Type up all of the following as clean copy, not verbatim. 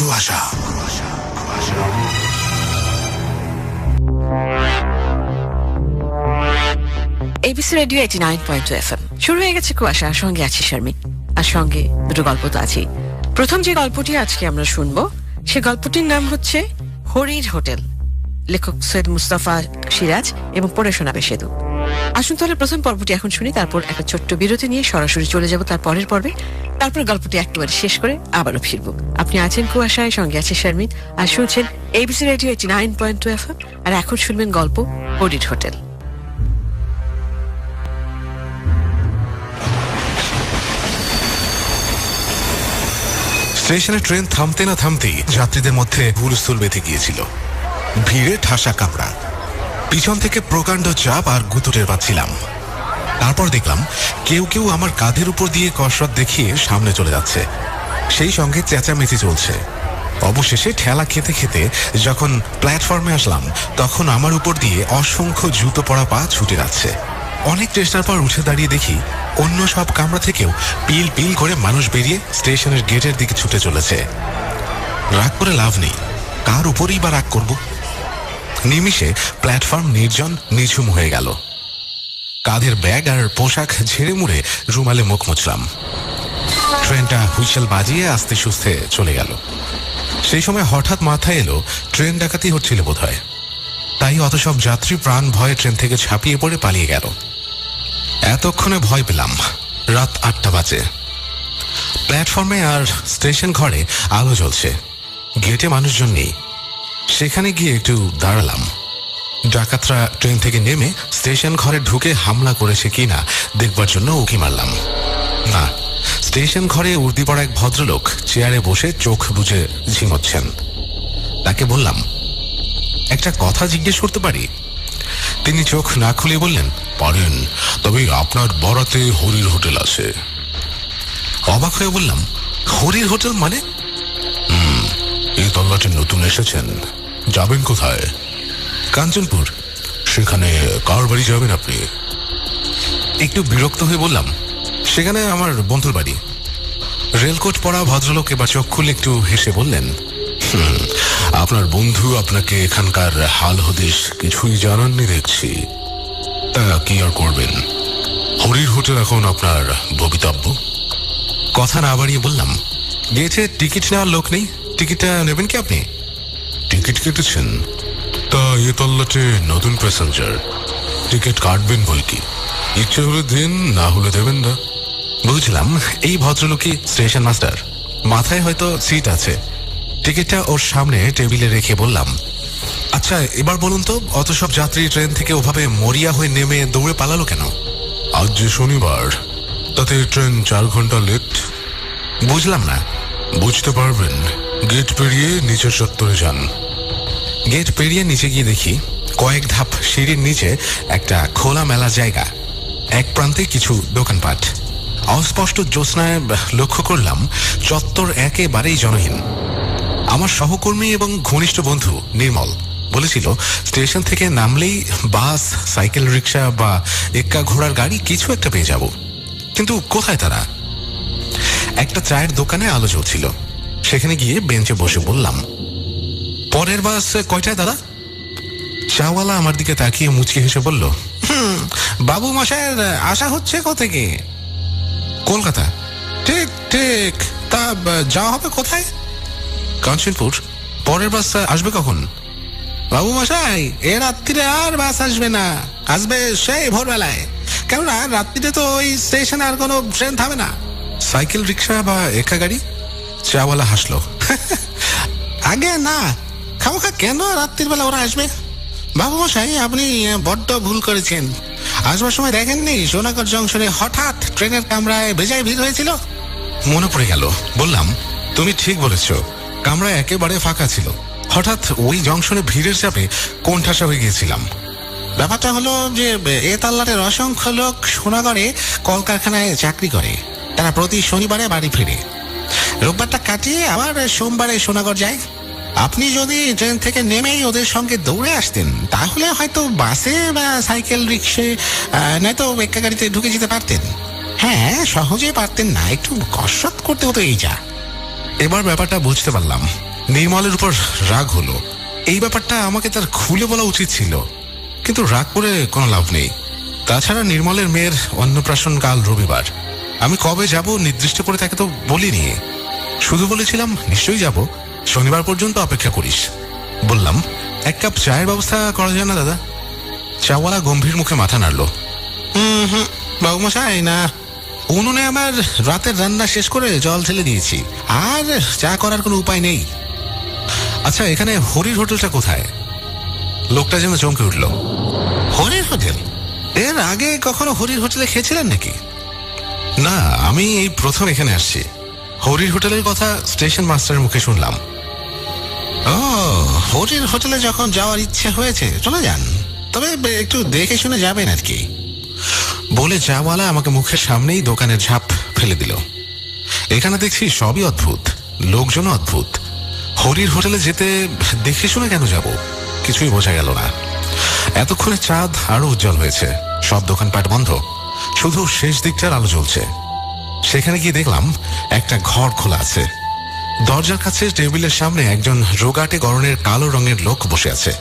কুয়াশা। ABC radio 89.2 FM শুরু হয়ে গেছে কুয়াশা। সঙ্গে আছি শারমিন, আর সঙ্গে দুটো গল্প তো আছেই। প্রথম যে গল্পটি আজকে আমরা শুনবো, সে গল্পটির নাম হচ্ছে হরির হোটেল। লেখক সৈয়দ মুস্তাফা সিরাজ এবং পড়ে শোনাবে সেতু। আসুন তাহলে প্রথম পর্বটি এখন শুনি, তারপর একটা ছোট্ট বিরতি নিয়ে সরাসরি চলে যাব তার পরের পর্বে। তারপর গল্পটি একেবারে শেষ করে আবারও ফিরবো। আপনি আছেন কুয়াশায়, সঙ্গে আছে শারমিন, আর শুনছেন এবিসি রেডিও 89.2 FM। আর এখন শুনবেন গল্প হরির হোটেল। স্টেশনে ট্রেন থামতে না থামতেই যাত্রীদের মধ্যে হুলস্থুল বেঁধে গিয়েছিল। ভিড়ে ঠাসা কামরা, পিছন থেকে প্রকাণ্ড চাপ আর গুতুটের পাচ্ছিলাম। তারপর দেখলাম কেউ কেউ আমার কাঁধের উপর দিয়ে কসরত দেখিয়ে সামনে চলে যাচ্ছে, সেই সঙ্গে চেঁচামেচি চলছে। অবশেষে ঠেলা খেতে খেতে যখন প্ল্যাটফর্মে আসলাম, তখন আমার উপর দিয়ে অসংখ্য জুতো পরা পা ছুটে যাচ্ছে। অনেক চেষ্টার পর উঠে দাঁড়িয়ে দেখি অন্য সব কামরা থেকেও পিল পিল করে মানুষ বেরিয়ে স্টেশনের গেটের দিকে ছুটে চলেছে। রাগ করে লাভ নেই, কার উপরেই বা রাগ করব। নিমিষে প্ল্যাটফর্ম নির্জন নিঝুম হয়ে গেল। কাঁধের ব্যাগ আর পোশাক ঝেড়ে মুড়ে রুমালে মুখ মুছলাম। ট্রেনটা হুইসেল বাজিয়ে আস্তে সুস্থে চলে গেল। সেই সময় হঠাৎ মাথায় এলো ট্রেন ডাকাতি হচ্ছিল বোধহয়, তাই অত সব যাত্রী প্রাণ ভয়ে ট্রেন থেকে ঝাঁপিয়ে পড়ে পালিয়ে গেল। এতক্ষণে ভয় পেলাম। রাত 8টা বাজে। প্ল্যাটফর্মে আর স্টেশন ঘরে আলো জ্বলছে, গেটে মানুষজন নেই। সেখানে গিয়ে একটু দাঁড়ালাম। ডাকাতরা ট্রেন থেকে নেমে স্টেশন ঘরে ঢুকে হামলা করেছে কিনা দেখবার জন্য উকি মারলাম। না, স্টেশন ঘরে উর্দি পড়া এক ভদ্রলোক চেয়ারে বসে চোখ বুজে ঝিমোচ্ছেন। তাকে বললাম, একটা কথা জিজ্ঞেস করতে পারি? তিনি চোখ না খুলে বললেন, পারেন, তবে আপনার বরাতে হরির হোটেল আছে। অবাক হয়ে বললাম, হরির হোটেল মানে? এই তল্লাটে নতুন এসেছেন, যাবেন কোথায়? কাঞ্চনপুর। সেখানে কার বাড়ি যাবেন আপনি? একটু বিরক্ত হয়ে বললাম, সেখানে আমার বন্ধুর বাড়ি। রেলকোট পরা ভদ্রলোক এবার চোখ খুলে একটু হেসে বললেন, আপনার বন্ধু আপনাকে এখানকার হাল হদিস কিছুই জানাননি দেখছি। তা কি আর করবেন, হরির হোটেল এখন আপনার ভবিতব্য। কথা না বাড়িয়ে বললাম, গেটে টিকিট নেওয়ার লোক নেই, টিকিটটা নেবেন কি আপনি? টিকিট কেটেছেন? তা এ তল্লাটে নতুন প্যাসেঞ্জার, টিকিট কাটবেন বই কি? ইচ্ছে হলে দিন, না হলে দেবেন না। বুঝলাম এই ভদ্রলোকই স্টেশন মাস্টার, মাথায় হয়তো সিট আছে। টিকিটটা ওর সামনে টেবিলে রেখে বললাম, আচ্ছা এবার বলুন তো, অত সব যাত্রী ট্রেন থেকে ওভাবে মরিয়া হয়ে নেমে দৌড়ে পালালো কেন? আজ যে শনিবার, তাতে ট্রেন 4 ঘন্টা লেট। বুঝলাম না। বুঝতে পারবেন, গেট পেরিয়ে নিচের চত্বরে যান। গেট পেরিয়ে নিচে গিয়ে দেখি কয়েক ধাপ সিঁড়ির নিচে একটা খোলা মেলা জায়গা, এক প্রান্তে কিছু দোকানপাট। অস্পষ্ট জ্যোৎস্নায় লক্ষ্য করলাম চত্বর একেবারেই জনহীন। আমার সহকর্মী এবং ঘনিষ্ঠ বন্ধু নির্মল বলেছিল, স্টেশন থেকে নামলেই বাস, সাইকেল রিক্সা বা এক্কা ঘোড়ার গাড়ি কিছু একটা পেয়ে যাব। কিন্তু কোথায় তারা? একটা চায়ের দোকানে আলো জ্বলছিল, সেখানে গিয়ে বেঞ্চে বসে বললাম, পরের বাস কয়টায় দাদা? চাওয়ালা আমার দিকে তাকিয়ে মুচকি হেসে বলল, বাবু মশাইয়ের আশা হচ্ছে কোথেকে? কলকাতা। ঠিক ঠিক, তা যাওয়া হবে কোথায়? কাঞ্চনপুর। পরের বাস আসবে কখন? বাবু মশাই, এ রাত্রিরে আর বাস আসবে না, আসবে সেই ভোরবেলায়, কেননা রাত্রিতে তো ওই স্টেশনে আর কোনো ট্রেন থামে না। সাইকেল রিক্সা বা একা গাড়ি? চাওয়ালা হাসলো, আগে না, খামোখা কেন রাত্রির বেলা ওরা আসবে? বাবু মশাই, আপনি বড্ড ভুল করেছেন। আসবার সময় দেখেননি সোনাগড় জংশনে হঠাৎ ট্রেনের কামরায় বেজায় ভিড় হয়েছিল? মনে পড়ে গেল। বললাম, তুমি ঠিক বলেছ, কামরায় একেবারে ফাঁকা ছিল। হঠাৎ ওই জংশনে ভিড়ের চাপে কোণঠাসা হয়ে গিয়েছিলাম। ব্যাপারটা হলো যে এ তল্লাটের অসংখ্য লোক সোনাগড়ে কলকারখানায় চাকরি করে। তারা প্রতি শনিবারে বাড়ি ফিরে, রোববারটা কাটিয়ে আবার সোমবারে সোনাগড় যায়। আপনি যদি ট্রেন থেকে নেমেই ওদের সঙ্গে দৌড়ে আসতেন, তাহলে হয়তো বাসে বা সাইকেল রিক্সে নয়তো এক্কা গাড়িতে ঢুকে যেতে পারতেন। হ্যাঁ, সহজে পারতেন না, একটু কসরত করতে হতো এই যা। এবার ব্যাপারটা বুঝতে পারলাম। নির্মলের উপর রাগ হলো। এই ব্যাপারটা আমাকে তার খুলে বলা উচিত ছিল, কিন্তু রাগ করে কোনো লাভ নেই। তাছাড়া নির্মলের মেয়ের অন্নপ্রাশন কাল রবিবার। আমি কবে যাব নির্দিষ্ট করে তাকে তো বলিনি, শুধু বলেছিলাম নিশ্চয়ই যাব, শনিবার পর্যন্ত অপেক্ষা করিস। বললাম, এক কাপ চায়ের ব্যবস্থা করা যায় না দাদা? চাওয়ালা গম্ভীর মুখে মাথা নাড়ল। বাবুমশাই, না, উনুনে আমার রাতের রান্না শেষ করে জল ঢেলে দিয়েছি, আর চা করার কোনো উপায় নেই। আচ্ছা, এখানে হরির হোটেলটা কোথায়? লোকটা যেন চমকে উঠল। হরির হোটেল? এর আগে কখনো হরির হোটেলে খেয়েছিলেন নাকি? না, আমি এই প্রথম এখানে আসছি। হরির হোটেলের কথা স্টেশন মাস্টারের মুখে শুনলাম। ও, হরির হোটেলে যখন যাওয়ার ইচ্ছে হয়েছে চলে যান, তবে একটু দেখে শুনে যাবেন আর কি, বলে চাওয়ালা আমাকে মুখের সামনেই দোকানের ঝাঁপ ফেলে দিল। এখানে দেখছি সবই অদ্ভুত, লোকজন অদ্ভুত। হরির হোটেলে যেতে দেখে শুনে কেন যাব, কিছুই বোঝা গেল না। এতক্ষণে চাঁদ আরো উজ্জ্বল হয়েছে, সব দোকানপাট বন্ধ, শুধু শেষ দিকটার আলো জ্বলছে। সেখানে গিয়ে দেখলাম একটা ঘর খোলা আছে। দরজার কাছে টেবিলের সামনে একজন রোগাটে গরনের কালো রঙের লোক বসে আছে,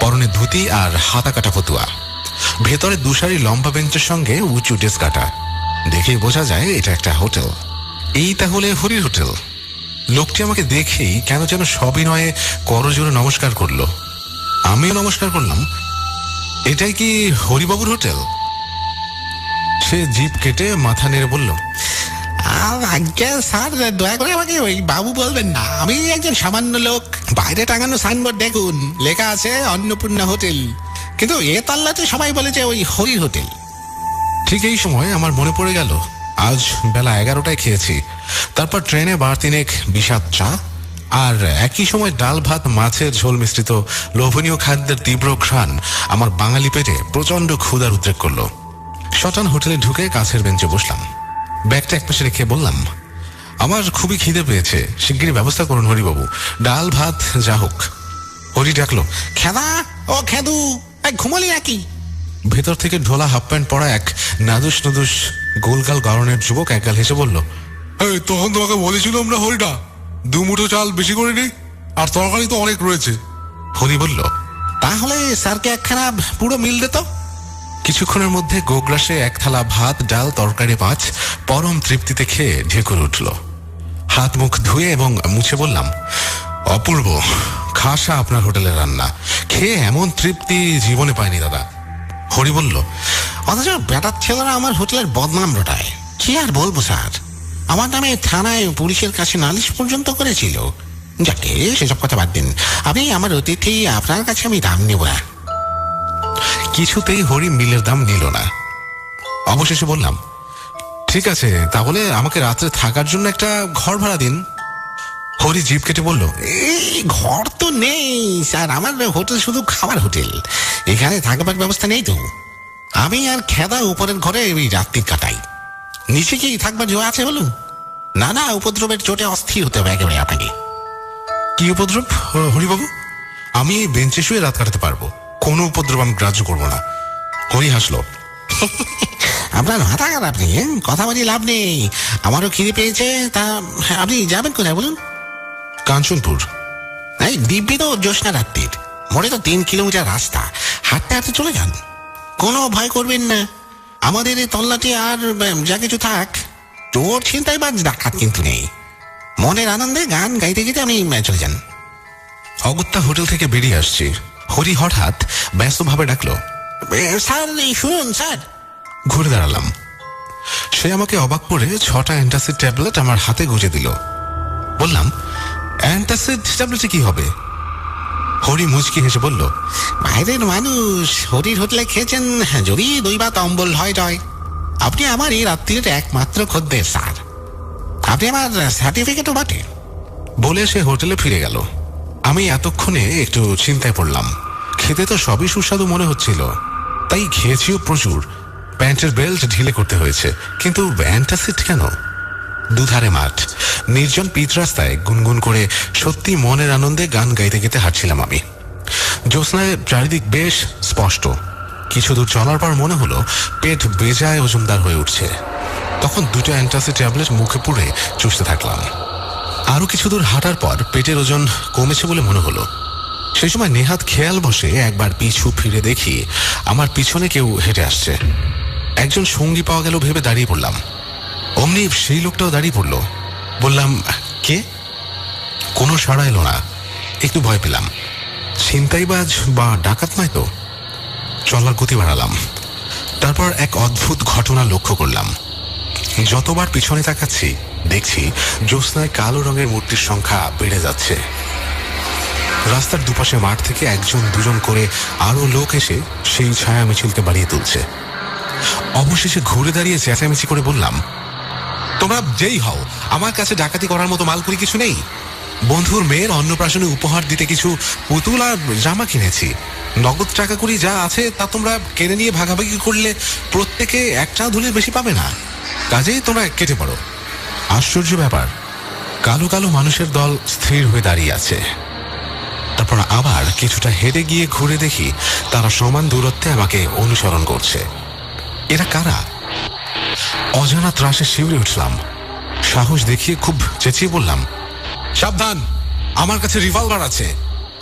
পরনে ধুতি আর হাতা কাটা ফতুয়া। ভেতরে দুসারি লম্বা বেঞ্চের সঙ্গে উঁচু ডেস্ক কাটা। দেখে বোঝা যায় এটা একটা হোটেল। এই তাহলে হরির হোটেল। লোকটি আমাকে দেখেই কেন যেন সবিনয়ে করজোড়ে নমস্কার করলো। আমিও নমস্কার করলাম। এটাই কি হরিবাবুর হোটেল? সে জিভ কেটে মাথা নেড়ে বলল, স্যার, দয়া করে আমাকে ওই বাবু বলবেন না, আমি একজন সামান্য লোক। বাইরে টাঙানো সাইনবোর্ড দেখুন, লেখা আছে অন্নপূর্ণা হোটেল, কিন্তু এ তাল্লাতে সবাই বলে যে ওই হরির হোটেল। ঠিক এই সময় আমার মনে পড়ে গেল আজ বেলা 11টায় খেয়েছি। তারপর ট্রেনে বার তিনেক বিষাদ চা, আর একই সময় ডাল ভাত মাছের ঝোল মিশ্রিত লোভনীয় খাদ্যের তীব্র ঘ্রাণ আমার বাঙালি পেটে প্রচন্ড ক্ষুধার উদ্রেক করলো। শটান হোটেলে ঢুকে কাছের বেঞ্চে বসলাম। ব্যাগটা একপাশে রেখে বললাম, আমার খুবই খিদে পেয়েছে, শিগগিরই ব্যবস্থা করুন হরিবাবু, ডাল ভাত যা হোক। হরি ডাকলো, খেদা, ও খেদু, ঘুমালি নাকি? ভেতর থেকে ঢোলা হাফ প্যান্ট পরা এক নাদুস নদুস গোলগাল গরনের যুবক একগাল হেসে বলল, তখন তোমাকে বলেছিলাম না হরিটা, 2 মুঠো চাল বেশি করে নি, আর তরকারি তো অনেক রয়েছে। হরি বলল, তাহলে স্যারকে একখানা পুরো মিল দে তো। কিছুক্ষণের মধ্যে গোগ্রাসে 1 থালা ভাত, ডাল, তরকারি মাছ পরম তৃপ্তিতে খেয়ে ঢেকুর উঠল। হাত মুখ ধুয়ে এবং মুছে বললাম, অপূর্ব, খাসা আপনার হোটেলের রান্না, খেয়ে এমন তৃপ্তি জীবনে পায়নি দাদা। হরি বলল, অথচ বেটার ছেলেরা আমার হোটেলের বদনাম রটায়। কি আর বলবো স্যার, আমার নামে থানায় পুলিশের কাছে নালিশ পর্যন্ত করেছিল। যাকে সেসব কথা বাদ দিন, আপনি আমার অতিথি, আপনার কাছে আমি দাম নেব না। কিছুতেই হরি মিলের দাম নিল না। অবশেষে বললাম, ঠিক আছে, তাহলে আমাকে রাত্রে থাকার জন্য একটা ঘর ভাড়া দিন। হরি জিভ কেটে বলল, এই ঘর তো নেই স্যার, আমার হোটেল শুধু খাবার হোটেল, এখানে থাকবার ব্যবস্থা নেই তো। আমি আর খেদা উপরের ঘরে ওই রাত্রি কাটাই, নিচে কি থাকবার জো আছে বলুন? না না, উপদ্রবের চোটে অস্থির হতে হবে একেবারে আপনাকে। কি উপদ্রব হরিবাবু? আমি এই বেঞ্চে শুয়ে রাত কাটাতে পারবো, কোনো উপদ্রব আমি গ্রাহ্য করবো না। হরি হাসলো, আপনার মাথা খারাপ নেই, কথা বলি লাভ নেই, আমারও খিদে পেয়েছে। তা আপনি যাবেন কোথায় বলুন? কাঞ্চনপুর। এই দিব্যি তো জ্যোৎস্না রাত্রির, মোড়ে তো 3 কিলোমিটার রাস্তা, হাঁটতে হাঁটতে চলে যান, কোনো ভয় করবেন না। আমাদের এই তল্লাটি আর যা কিছু থাক, চোর ছিনতাই বা ডাকাত কিন্তু নেই। মনের আনন্দে গান গাইতে গেতে আপনি চলে যান। অগত্যা হোটেল থেকে বেরিয়ে আসছি, হরি হঠাৎ ব্যস্তভাবে ডাকলো, স্যার শুনুন স্যার। ঘুরে দাঁড়ালাম। সে আমাকে অবাক করে 6টা অ্যান্টাসিড ট্যাবলেট আমার হাতে গুঁজে দিল। বললাম, অ্যান্টাসিড ট্যাবলেটে কি হবে? হরি মুচকি হেসে বলল, বাইরের মানুষ, হরির হোটেলে খেয়েছেন, যদি 2 বা অম্বল হয় টয়। আপনি আমার এই রাত্রির একমাত্র খদ্দের স্যার, আপনি আমার সার্টিফিকেটও বটে। বলে সে হোটেলে ফিরে গেল। আমি এতক্ষণে একটু চিন্তায় পড়লাম। খেতে তো সবই সুস্বাদু মনে হচ্ছিল, তাই খেয়েছিও প্রচুর। প্যান্টের বেল্ট ঢিলে করতে হয়েছে, কিন্তু অ্যান্টাসিড কেন? দুধারে মাঠ, নির্জন পিচ রাস্তায় গুনগুন করে সত্যি মনের আনন্দে গান গাইতে গেতে হাঁটছিলাম আমি। জ্যোৎস্নায় চারিদিক বেশ স্পষ্ট। কিছু দূর চলার পর মনে হলো পেট বেজায় ওজনদার হয়ে উঠছে। তখন 2টা অ্যান্টাসিড ট্যাবলেট মুখে পুরে চুষতে থাকলাম। আরো কিছু দূর হাঁটার পর পেটের ওজন কমেছে বলে মনে হলো। সেই সময় নেহাত খেয়াল বসে একবার পিছু ফিরে দেখি আমার পিছনে কেউ হেঁটে আসছে। একজন সঙ্গী পাওয়া গেল ভেবে দাঁড়িয়ে পড়লাম। অমনি সেই লোকটাও দাঁড়িয়ে পড়ল। বললাম, কে? কোনো সাড়া এলো না। একটু ভয় পেলাম। ছিনতাইবাজ বা ডাকাত নয় তো? চলার গতি বাড়ালাম। তারপর এক অদ্ভুত ঘটনা লক্ষ্য করলাম। যতবার পিছনে তাকাচ্ছি দেখছি জ্যোৎস্নায় কালো রঙের মূর্তির সংখ্যা বেড়ে যাচ্ছে। রাস্তার দুপাশে মাঠ থেকে একজন দুজন করে আরো লোক এসে সেই ছায়া মিছিলকে বাড়িয়ে তুলছে। অবশেষে ঘুরে দাঁড়িয়ে চেঁচামেচি করে বললাম, তোমরা যেই হও, আমার কাছে ডাকাতি করার মতো মালকুড়ি কিছু নেই। বন্ধুর মেয়ের অন্নপ্রাশনে উপহার দিতে কিছু পুতুল আর জামা কিনেছি। নগদ টাকা করি যা আছে তা তোমরা কেড়ে নিয়ে ভাগাভাগি করলে প্রত্যেকে একটা ধুলের বেশি পাবে না। কাজেই তোমরা কেটে পড়ো। আশ্চর্য ব্যাপার, কালো কালো মানুষের দল স্থির হয়ে দাঁড়িয়ে আছে। তারপর আবার কিছুটা হেঁটে গিয়ে ঘুরে দেখি তারা সমান দূরত্বে আমাকে অনুসরণ করছে। এরা কারা? অজানা ত্রাসে শিউরে উঠলাম। সাহস দেখিয়ে খুব চেঁচিয়ে বললাম, সাবধান, আমার কাছে রিভলভার আছে।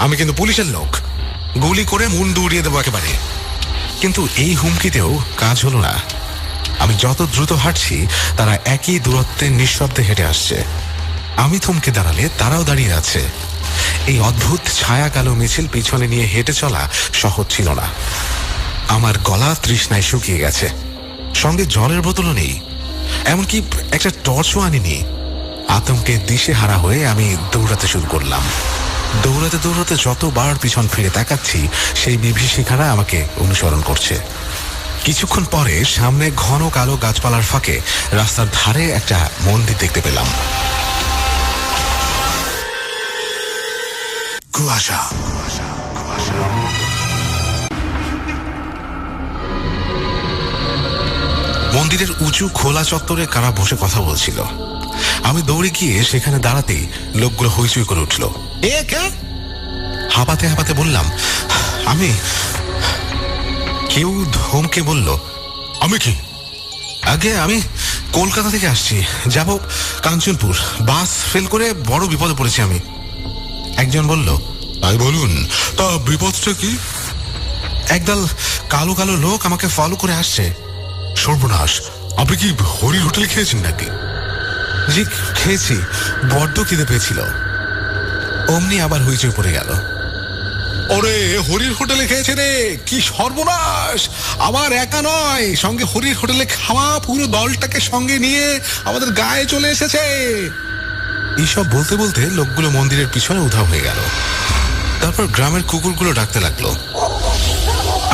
আমি কিন্তু পুলিশের লোক। গুলি করে মুন্ডু উড়িয়ে দেবো একেবারে। কিন্তু এই হুমকিতেও কাজ হলো না। আমি যত দ্রুত হাঁটছি তারা একই দূরত্বে নিঃশব্দে হেঁটে আসছে। আমি থমকে দাঁড়ালে তারাও দাঁড়িয়ে আছে। এই অদ্ভুত ছায়া কালো মিছিল পিছনে নিয়ে হেঁটে চলা সহজ ছিল না। আমার গলা তৃষ্ণায় শুকিয়ে গেছে। সঙ্গে জলের বোতলও নেই, এমনকি একটা টর্চও আনিনি। আতঙ্কে দিশেহারা হয়ে আমি দৌড়াতে শুরু করলাম। দৌড়াতে দৌড়াতে যতবার পিছন ফিরে তাকাচ্ছি সেই বিভীষিকারা আমাকে অনুসরণ করছে। কিছুক্ষণ পরে সামনে ঘন কালো গাছপালার ফাঁকে রাস্তার ধারে একটা মন্দির দেখতে পেলাম। কুয়াশা। মন্দিরের উঁচু খোলা চত্বরে কারা বসে কথা বলছিল। আমি দৌড়ে গিয়ে সেখানে দাঁড়াতেই লোকগুলো হইচই করে উঠল। এ কে? হাঁপাতে হাঁপাতে বললাম, আমি। কেউ ধমকে বলল, আমি কি? আগে আমি কলকাতা থেকে আসছি, যাব কাঞ্চনপুর। বাস ফেল করে বড় বিপদে পড়েছি আমি। একজন বলল, তাই বলুন, তা বিপদটা কি? একদল কালো কালো লোক আমাকে ফলো করে আসছে। সর্বনাশ, আপনি কি হরির হোটেলে খেয়েছেন নাকি? জি, খেয়েছি। বড্ড খিদে পেয়েছিল। অমনি আবার হইচই পড়ে গেল। ওরে, হরির হোটেলে খেয়েছে রে! কি সর্বনাশ! আমার একা নয়, সঙ্গে হরির হোটেলে খাওয়া পুরো দলটাকে সঙ্গে নিয়ে আমাদের গায়ে চলে এসেছে। এইসব বলতে বলতে লোকগুলো মন্দিরের পিছনে উধাও হয়ে গেল। তারপর গ্রামের কুকুরগুলো ডাকতে লাগলো।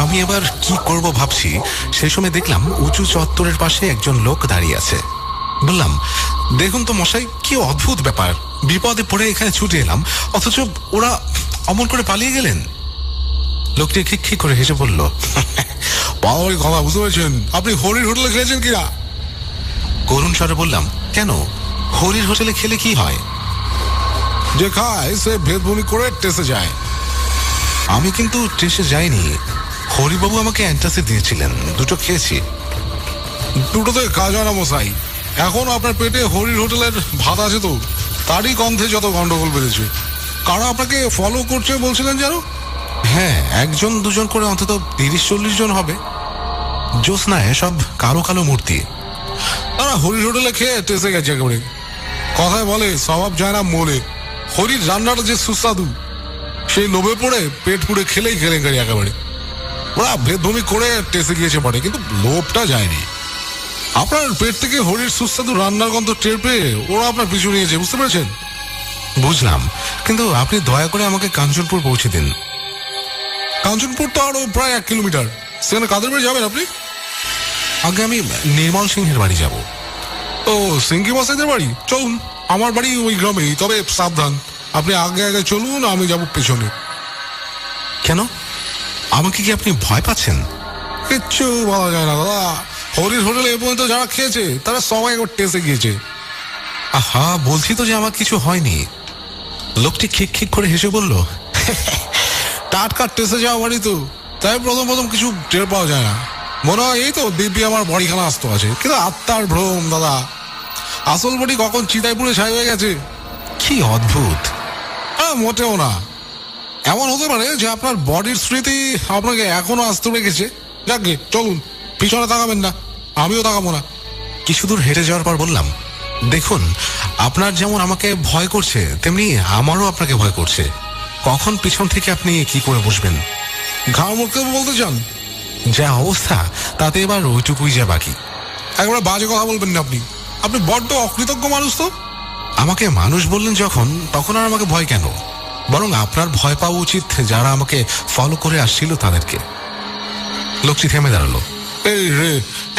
আমি এবার কি করব ভাবছি, সেই সময় দেখলাম উঁচু চত্বরের পাশে একজন লোক দাঁড়িয়ে আছে। বললাম, দেখুন তো মশাই, কি অদ্ভুত ব্যাপার। বিপদে পড়ে এখানে ছুটে এলাম, অথচ ওরা অমন করে পালিয়ে গেলেন। লোকটি খিক করে হেসে বলল, পাওয়ার কথা বুঝতে পেরেছেন? আপনি হরির হোটেলে খেয়েছেন কিনা? করুণ স্বরে বললাম, কেন? হরির হোটেলে খেলে কি হয়? যে খায় সে ভেদভূমি করে টেসে যায়। আমি কিন্তু টেসে যাইনি। হরিবাবু আমাকে অ্যান্টাসিড দিয়েছিলেন, দুটো খেয়েছি। দুটোতে কাজ হয় না মশাই। এখন আপনার পেটে হরির হোটেলের ভাত আছে তো, তারই গন্ধে যত গন্ডগোল বেড়েছে। কারা আপনাকে ফলো করছে বলছিলেন যেন? হ্যাঁ, একজন দুজন করে অন্তত 30-40 জন হবে। জ্যোৎস্নায় সব কালো কালো মূর্তি। তারা হরির হোটেলে খেয়ে টেসে গেছে একেবারে। কথায় বলে, স্বভাব যায় না মোলে। হরির রান্নাটা যে সুস্বাদু, সেই লোভে পড়ে পেট পুড়ে খেলেই খেলেঙ্কারি একেবারে। ওরা ভেদভূমি করে টেসে গিয়েছে বটে, কিন্তু লোভটা যায়নি। আপনার পেট থেকে হরির সুস্বাদু রান্নার গন্ধ টের পেয়ে ওরা আপনার পিছু নিয়েছে, বুঝতে পেরেছেন? বুঝলাম, কিন্তু আপনি দয়া করে আমাকে কাঞ্চনপুর পৌঁছে দিন। কাঞ্চনপুর তো আরো প্রায় 1 কিলোমিটার। সেখানে কাদের বাড়ি যাবেন আপনি? আগে আমি নির্মল সিংহের বাড়ি যাব। ও, সিংকি মশাইদের বাড়ি? চলুন, আমার বাড়ি ওই গ্রামেই, তবে সাবধান। আপনি আগে আগে চলুন, আমি যাব পেছনে। কেন? আমাকে কি আপনি ভয় পাচ্ছেন? কিচ্ছু বলা যায় না দাদা। হরির হোটেলে এ পর্যন্ত যারা খেয়েছে তারা সবাই একবার টেসে গিয়েছে। আহা, বলছি তো যে আমার কিছু হয়নি। লোকটি খিক করে হেসে বলল, টাটকা টেসে যাওয়া বাড়ি তো, তাই প্রথম প্রথম কিছু টের পাওয়া যায় না। মনে হয় এই তো দিব্যি আমার বাড়িখানা আসতে আছে, কিন্তু আত্মার ভ্রম দাদা। আসল বডি কখন চিতায় পুড়ে ছাই হয়ে গেছে কি অদ্ভুত। মোটেও না। এমন হতে পারে যে আপনার বডির স্মৃতি আপনাকে এখনো আস্ত রেখেছে। যাকে চলুন, পিছনে তাকাবেন না, আমিও তাকাবো না। কিছু দূর হেঁটে যাওয়ার পর বললাম, দেখুন, আপনার যেমন আমাকে ভয় করছে তেমনি আমারও আপনাকে ভয় করছে। কখন পিছন থেকে আপনি কি করে বসবেন? ঘাড় মুখতে বলতে চান? যা অবস্থা তাতে এবার ওইটুকুই যা বাকি। একবার বাজে কথা বলবেন না আপনি। আপনি বড্ড অকৃতজ্ঞ মানুষ তো। আমাকে মানুষ বললেন যখন, তখন আর আমাকে ভয় কেন? বরং আপনার ভয় পাওয়া উচিত যারা আমাকে ফলো করে আসছিল তাদেরকে। লোকটি থেমে দাঁড়ালো। এই রে,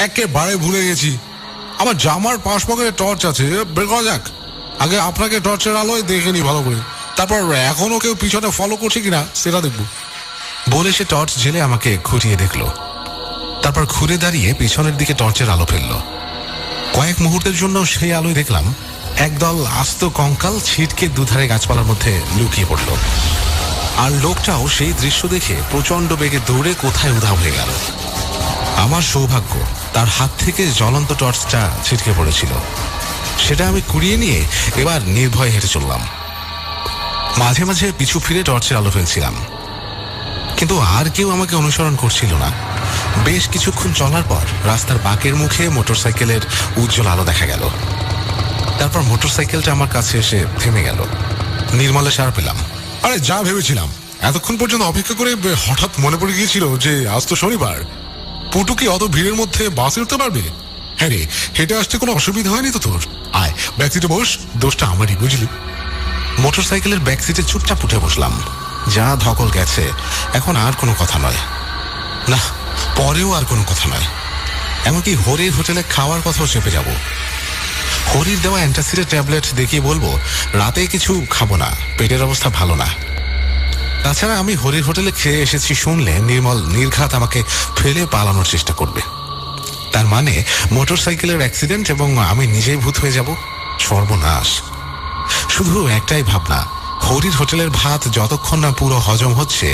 একেবারে ভুলে গেছি। আমার জামার পাশ পকেটে টর্চ আছে, বের করা যাক। আগে আপনাকে টর্চের আলোয় দেখে নি ভালো করে, তারপর এখনো কেউ পিছনে ফলো করছে কিনা সেটা দেখবো। বলে সে টর্চ জ্বেলে আমাকে খুঁটিয়ে দেখলো। তারপর ঘুরে দাঁড়িয়ে পিছনের দিকে টর্চের আলো ফেললো। কয়েক মুহূর্তের জন্য সেই আলোয় দেখলাম একদল আস্ত কঙ্কাল ছিটকে দুধারে গাছপালার মধ্যে লুকিয়ে পড়ল। আর লোকটাও সেই দৃশ্য দেখে প্রচন্ড বেগে দৌড়ে কোথায় উধাও হয়ে গেল। আমার সৌভাগ্য, তার হাত থেকে জ্বলন্ত টর্চটা ছিটকে পড়েছিল। সেটা আমি কুড়িয়ে নিয়ে এবার নির্ভয়ে হেঁটে চললাম। মাঝে মাঝে পিছু ফিরে টর্চের আলো ফেলছিলাম, কিন্তু আর কেউ আমাকে অনুসরণ করছিল না। বেশ কিছুক্ষণ চলার পর রাস্তার বাঁকের মুখে মোটরসাইকেলের উজ্জ্বল আলো দেখা গেল। তারপর মোটরসাইকেলটা আমার কাছে এসে থেমে গেল। নির্মলে সাড়া পেলাম। আরে যা ভেবেছিলাম। এতক্ষণ পর্যন্ত অপেক্ষা করে হঠাৎ মনে পড়ে গিয়েছিল যে আজ তো শনিবার। পুটু কি অত ভিড়ের মধ্যে বাসে উঠতে পারবে? হ্যাঁ রে, হেঁটে আসতে কোনো অসুবিধা হয়নি তো তোর? আয়, ব্যাক সিটে বস, দোষটা আমারই, বুঝলি? মোটরসাইকেলের ব্যাক সিটে চুপচাপ উঠে বসলাম। যা ধকল গেছে, এখন আর কোনো কথা নয়। না, পরেও আর কোনো কথা নয়। এমনকি হরির হোটেলে খাওয়ার কথাও চেপে যাব। হরির দেওয়া অ্যান্টাসিডের ট্যাবলেট দেখিয়ে বলবো রাতে কিছু খাবো না, পেটের অবস্থা ভালো না। তাছাড়া আমি হরির হোটেলে খেয়ে এসেছি শুনলে নির্মল নির্ঘাত আমাকে ফেলে পালানোর চেষ্টা করবে। তার মানে মোটরসাইকেলের অ্যাক্সিডেন্ট এবং আমি নিজেই ভূত হয়ে যাব। সর্বনাশ। শুধু একটাই ভাবনা, হরির হোটেলের ভাত যতক্ষণ না পুরো হজম হচ্ছে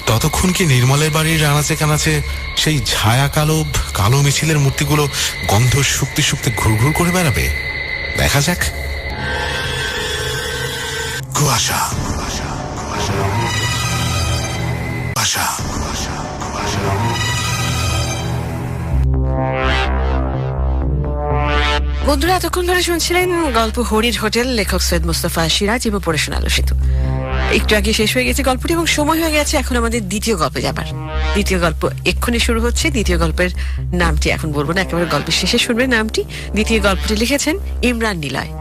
ততক্ষণ কি নির্মলের বাড়ির আনাচে কানাচে সেই ছায়া কালো মিছিলের মূর্তিগুলো গন্ধ শুকতে শুকতে ঘুরঘুর করে বেড়াবে? দেখা যাক। কুয়াশা, বন্ধুরা, এতক্ষণ ধরে শুনছিলেন গল্প হরির হোটেল, লেখক সৈয়দ মুস্তফা সিরাজ এবং পড়াশোনা আলো সেতু। একটু আগে শেষ হয়ে গেছে গল্পটি এবং সময় হয়ে গেছে এখন আমাদের দ্বিতীয় গল্পে যাবার। দ্বিতীয় গল্প এক্ষুনি শুরু হচ্ছে। দ্বিতীয় গল্পের নামটি এখন বলবো না, একেবারে গল্পের শেষে শুনবেন নামটি। দ্বিতীয় গল্পটি লিখেছেন ইমরান নিলয়।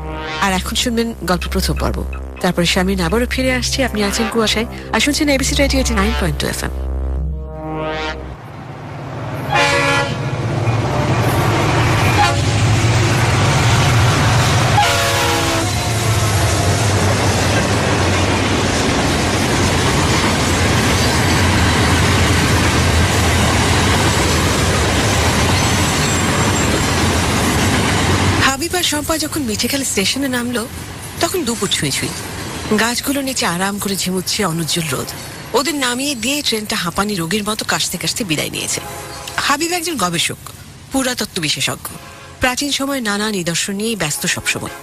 আর এখন শুনবেন গল্প প্রথম পর্ব। তারপরে স্বামীন আবারও ফিরে আসছে। আপনি আছেন কুয়াশায় আর শুনছেন এবিসি রেডিও 89.2 FM। শম্পা যখন মিঠেখালি স্টেশনে নামলো তখন দুপুর ছুঁই ছুঁই। গাছগুলো নিচে আরাম করে ঝিমুচ্ছে অনুজ্জ্বল রোদ। ওদের নামিয়ে দিয়ে ট্রেনটা হাঁপানি রোগীর মতো কাশতে কাশতে বিদায় নিয়েছে। হাবিব একজন গবেষক, পুরাতত্ত্ব বিশেষজ্ঞ। প্রাচীন সময় নানা নিদর্শন নিয়েই ব্যস্ত সবসময়।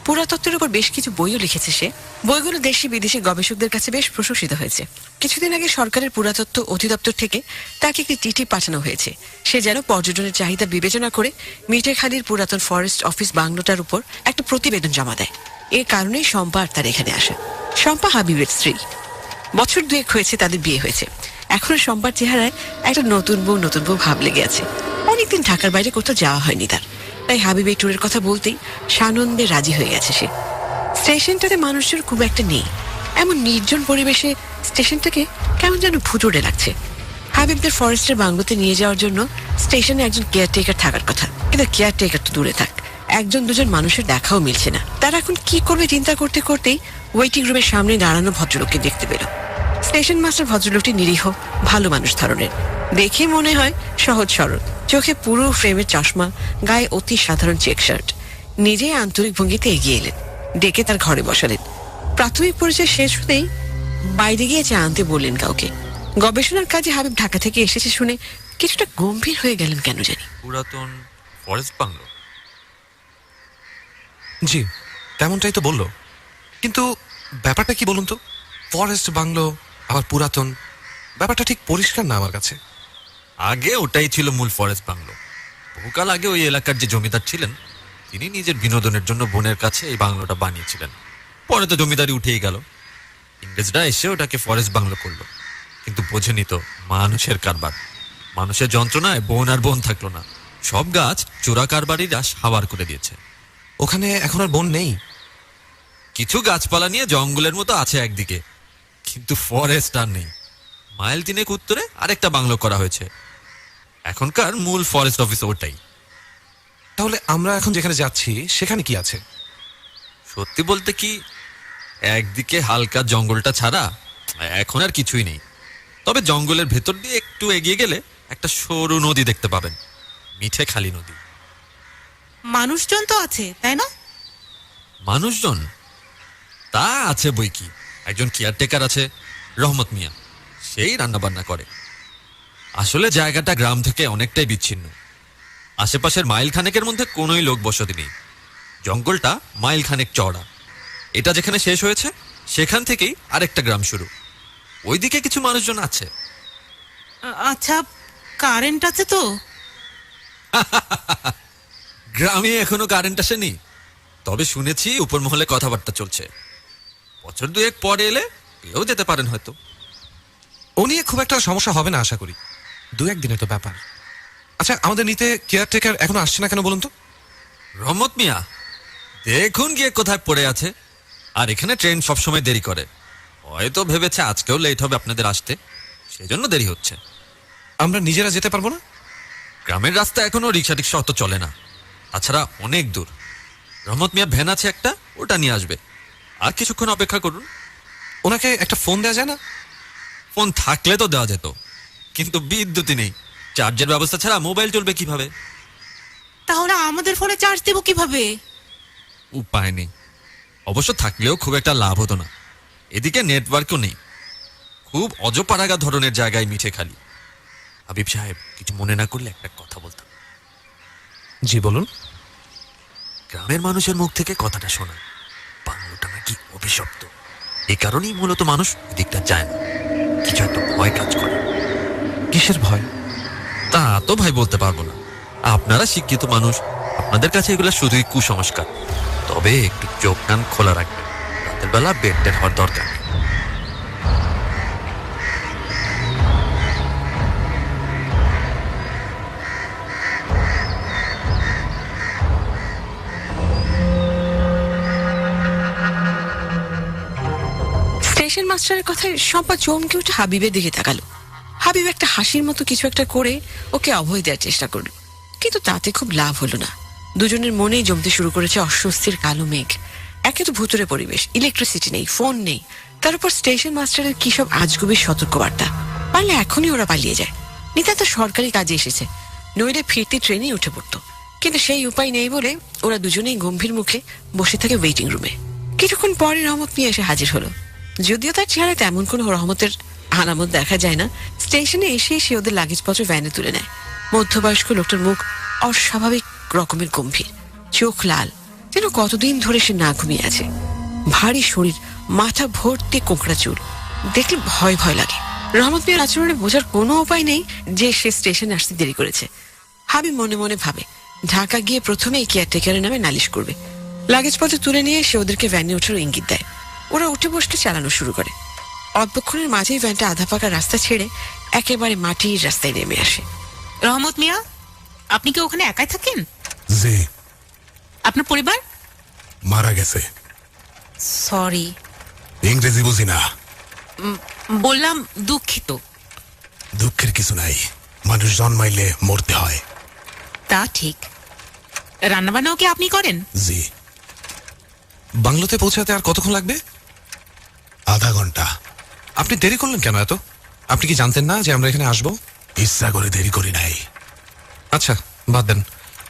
পুরাতত্ত্বের উপর বেশ কিছু বইও লিখেছে সে। বইগুলো দেশি বিদেশি গবেষকদের কাছে বেশ প্রশংসিত হয়েছে। কিছুদিন আগে সরকারের পুরাতত্ত্ব অধিদপ্তর থেকে তাকে একটি চিঠি পাঠানো হয়েছে। সে যেন পর্যটনের চাহিদা বিবেচনা করে মিঠেখালির পুরাতন ফরেস্ট অফিস বাংলোটার উপর একটা প্রতিবেদন জমা দেয়। এ কারণেই শম্পা আর তার এখানে আসে। শম্পা হাবিবের স্ত্রী। বছর দুয়েক হয়েছে তাদের বিয়ে হয়েছে। এখনো শম্পার চেহারায় একটা নতুন বউ ভাব লেগে আছে। অনেকদিন ঢাকার বাইরে কোথাও যাওয়া হয়নি তার। তাই হাবিব এই ট্যুরের কথা বলতেই সানন্দে রাজি হয়ে গেছে সে। স্টেশনটাতে মানুষজন খুব একটা নেই। এমন নির্জন পরিবেশে স্টেশনটাকে কেমন যেন ভুতুড়ে লাগছে। হাবিবদের ফরেস্টের বাংলোতে নিয়ে যাওয়ার জন্য স্টেশনে একজন কেয়ারটেকার থাকার কথা, কিন্তু কেয়ারটেকার তো দূরে থাক, একজন দুজন মানুষের দেখাও মিলছে না। তারা এখন কি করবে চিন্তা করতে করতেই ওয়েটিং রুমের সামনে দাঁড়ানো ভদ্রলোককে দেখতে পেল। স্টেশন মাস্টার ভদ্রলোকটি নিরীহ, ভালো মানুষ ধরনের। দেখে মনে হয় সহজ সরল, চোখে পুরো ফ্রেমের চশমা, গায়ে অতি সাধারণ চেক শার্ট। নিজেই আন্তরিক ভঙ্গিতে এগিয়ে এলেন, ডেকে তার ঘরে বসালেন। প্রাথমিক পরিচয় শেষ হতেই বাইরে গিয়ে চা আনতে বললেন কাউকে। গবেষণার কাজে হাবিব ঢাকা থেকে এসেছে শুনে কিছুটা গম্ভীর হয়ে গেলেন কেন জানি। পুরাতন ফরেস্ট বাংলো? জি, তেমনটাই তো বললো। কিন্তু ব্যাপারটা কি বলুন তো, ফরেস্ট বাংলো আবার পুরাতন, ব্যাপারটা ঠিক পরিষ্কার না আমার কাছে। আগে ওটাই ছিল মূল ফরেস্ট বাংলো। বহুকাল আগে ওই এলাকার যে জমিদার ছিলেন, তিনি নিজের বিনোদনের জন্য বোনের কাছে এই বাংলোটা বানিয়েছিলেন। পরে তো জমিদারি উঠেই গেল, ইংরেজরা এসে ওটাকে ফরেস্ট বাংলো করলো। কিন্তু বোঝেনি তো মানুষের কারবার, মানুষের যন্ত্রণায় বোন আর বোন থাকলো না। সব গাছ চোরা কারবারিরা সাবার করে দিয়েছে। ওখানে এখন আর বন নেই? কিছু গাছপালা নিয়ে জঙ্গলের মতো আছে একদিকে, কিন্তু ফরেস্ট আর নেই। মাইল 3 উত্তরে আরেকটা বাংলো করা হয়েছে। এখনকার মূল ফরেস্ট অফিস ওটাই। তাহলে আমরা এখন যেখানে যাচ্ছি সেখানে কি আছে? সত্যি বলতে কি, একদিকে হালকা জঙ্গলটা ছাড়া এখন আর কিছুই নেই। তবে জঙ্গলের ভেতর দিয়ে একটু এগিয়ে গেলে একটা সরু নদী দেখতে পাবেন, মিঠে খালি নদী। মানুষজন তো আছে, তাই না? মানুষজন তা আছে বই কি। একজন কেয়ারটেকার আছে, রহমত মিয়া, সেই রান্না বান্না করে। আসলে জায়গাটা গ্রাম থেকে অনেকটাই বিচ্ছিন্ন। আশেপাশের মাইল খানেকের মধ্যে কোনোই লোক বসতি নেই। জঙ্গলটা মাইল খানেক চওড়া। এটা যেখানে শেষ হয়েছে সেখান থেকেই আরেকটা গ্রাম শুরু। ওইদিকে কিছু মানুষজন আছে। আচ্ছা, কারেন্ট আছে তো? গ্রামে এখনো কারেন্ট আসেনি, তবে শুনেছি উপর মহলে কথাবার্তা চলছে। বছর 2 পরে এলে এও যেতে পারেন হয়তো। ও নিয়ে খুব একটা সমস্যা হবে না আশা করি, 2-1 দিনের তো ব্যাপার। আচ্ছা, আমাদের নিতে কেয়ারটেকার এখনো আসছে না কেন বলুন তো? রহমত মিয়া দেখুন গিয়ে কোথায় পড়ে আছে। আর এখানে ট্রেন সবসময় দেরি করে, হয়তো ভেবেছে আজকেও লেট হবে আপনাদের আসতে, সেজন্য দেরি হচ্ছে। আমরা নিজেরা যেতে পারবো না? গ্রামের রাস্তা এখনো রিক্সা টিক্সা অত চলে না, তাছাড়া অনেক দূর। রহমত মিয়া ভ্যান আছে একটা, ওটা নিয়ে আসবে। আর কিছুক্ষণ অপেক্ষা করুন। ওনাকে একটা ফোন দেওয়া যায় না? ফোন থাকলে তো দেওয়া যেত, কিন্তু বিদ্যুৎই নেই। চার্জের ব্যবস্থা ছাড়া মোবাইল চলবে কিভাবে? তাহলে আমাদের ফোনে চার্জ দেবো কিভাবে? উপায় নেই। অবশ্য থাকলেও খুব একটা লাভ হতো না, এদিকে নেটওয়ার্কও নেই। খুব অজপাড়াগা ধরনের জায়গায় মিঠে খালি। হাবিব সাহেব, কিছু মনে না করলে একটা কথা বলতাম। জি বলুন। গ্রামের মানুষের মুখ থেকে কথাটা শোনা, বাংলোটা নাকি অভিশপ্ত। এই কারণেই মূলত মানুষ এদিকটা যায় না। কিছু একটা ভয় কাজ করে। কিসের ভয়? তা তো ভাই বলতে পারবো না। আপনারা শিক্ষিত মানুষ, আপনাদের কাছে এগুলো শুধুই কুসংস্কার। তবে একটু চোখ কান খোলা রাখবেন, রাতের বেলা বেড টেড হওয়ার দরকার নেই। স্টেশন মাস্টারের কথায় সম্পা চমকে উঠে হাবিবের দিকে তাকালো। হাবিব একটা হাসির মতো কিছু একটা করে ওকে অভয় দেওয়ার চেষ্টা করলো, কিন্তু তাতে খুব লাভ হলো না। দুজনের মনেই জমতে শুরু করেছে অস্বস্তির কালো মেঘ। একে তো ভুতুরে পরিবেশ, ইলেকট্রিসিটি নেই, ফোন নেই, তার উপর স্টেশন মাস্টারের কি সব আজগুবির সতর্কবার্তা। পারলে এখনই ওরা পালিয়ে যায়। নিতা তো সরকারি কাজে এসেছে, নইলে ফিরতি ট্রেনেই উঠে পড়তো। কিন্তু সেই উপায় নেই বলে ওরা দুজনেই গম্ভীর মুখে বসে থাকে ওয়েটিং রুমে। কিছুক্ষণ পরে রহমত নিয়ে এসে হাজির হলো। যদিও তার চেহারায় তেমন কোনো রহমতের আলামত দেখা যায় না, স্টেশনে এসে সে ওদের লাগেজপত্র ভ্যানে তুলে নেয়। মধ্যবয়স্ক লোকটার মুখ অস্বাভাবিক রকমের গম্ভীর, চোখ লাল, যেন কতদিন ধরে সে না ঘুমিয়ে আছে। ভারী শরীর, মাথা ভর্তি কোঁকড়া চুল, দেখলে ভয় ভয় লাগে। রহমত মিয়ার আচরণে বোঝার কোনো উপায় নেই যে সে স্টেশনে আসতে দেরি করেছে। হাবিব মনে মনে ভাবে ঢাকা গিয়ে প্রথমেই কেয়ারটেকারের নামে নালিশ করবে। লাগেজপত্র তুলে নিয়ে সে ওদেরকে ভ্যানে ওঠার ইঙ্গিত দেয়। ওরা উঠে বসতে চালানো শুরু করে। অল্পক্ষণের মাঝেই ভ্যানটা আধা পাকা রাস্তা ছেড়ে একেবারে মাটির রাস্তায় নেমে আসে। রহমত মিয়া, আপনি কি ওখানে একাই থাকেন? জি। আপনার পরিবার? মারা গেছে। সরি। ইংরেজি বুঝি না। বললাম দুঃখিত। দুঃখের কিছু নাই, মানুষ জন্মাইলে মরতে হয়। তা ঠিক। রান্নাবান্নাও কি আপনি করেন? জি। বাংলোতে পৌঁছাতে আর কতক্ষণ লাগবে? আধা ঘন্টা। আপনি দেরি করলেন কেন এত? আপনি কি জানতেন না যে আমরা এখানে আসবো? ইচ্ছা করে দেরি করি নাই। আচ্ছা, বাদ দেন।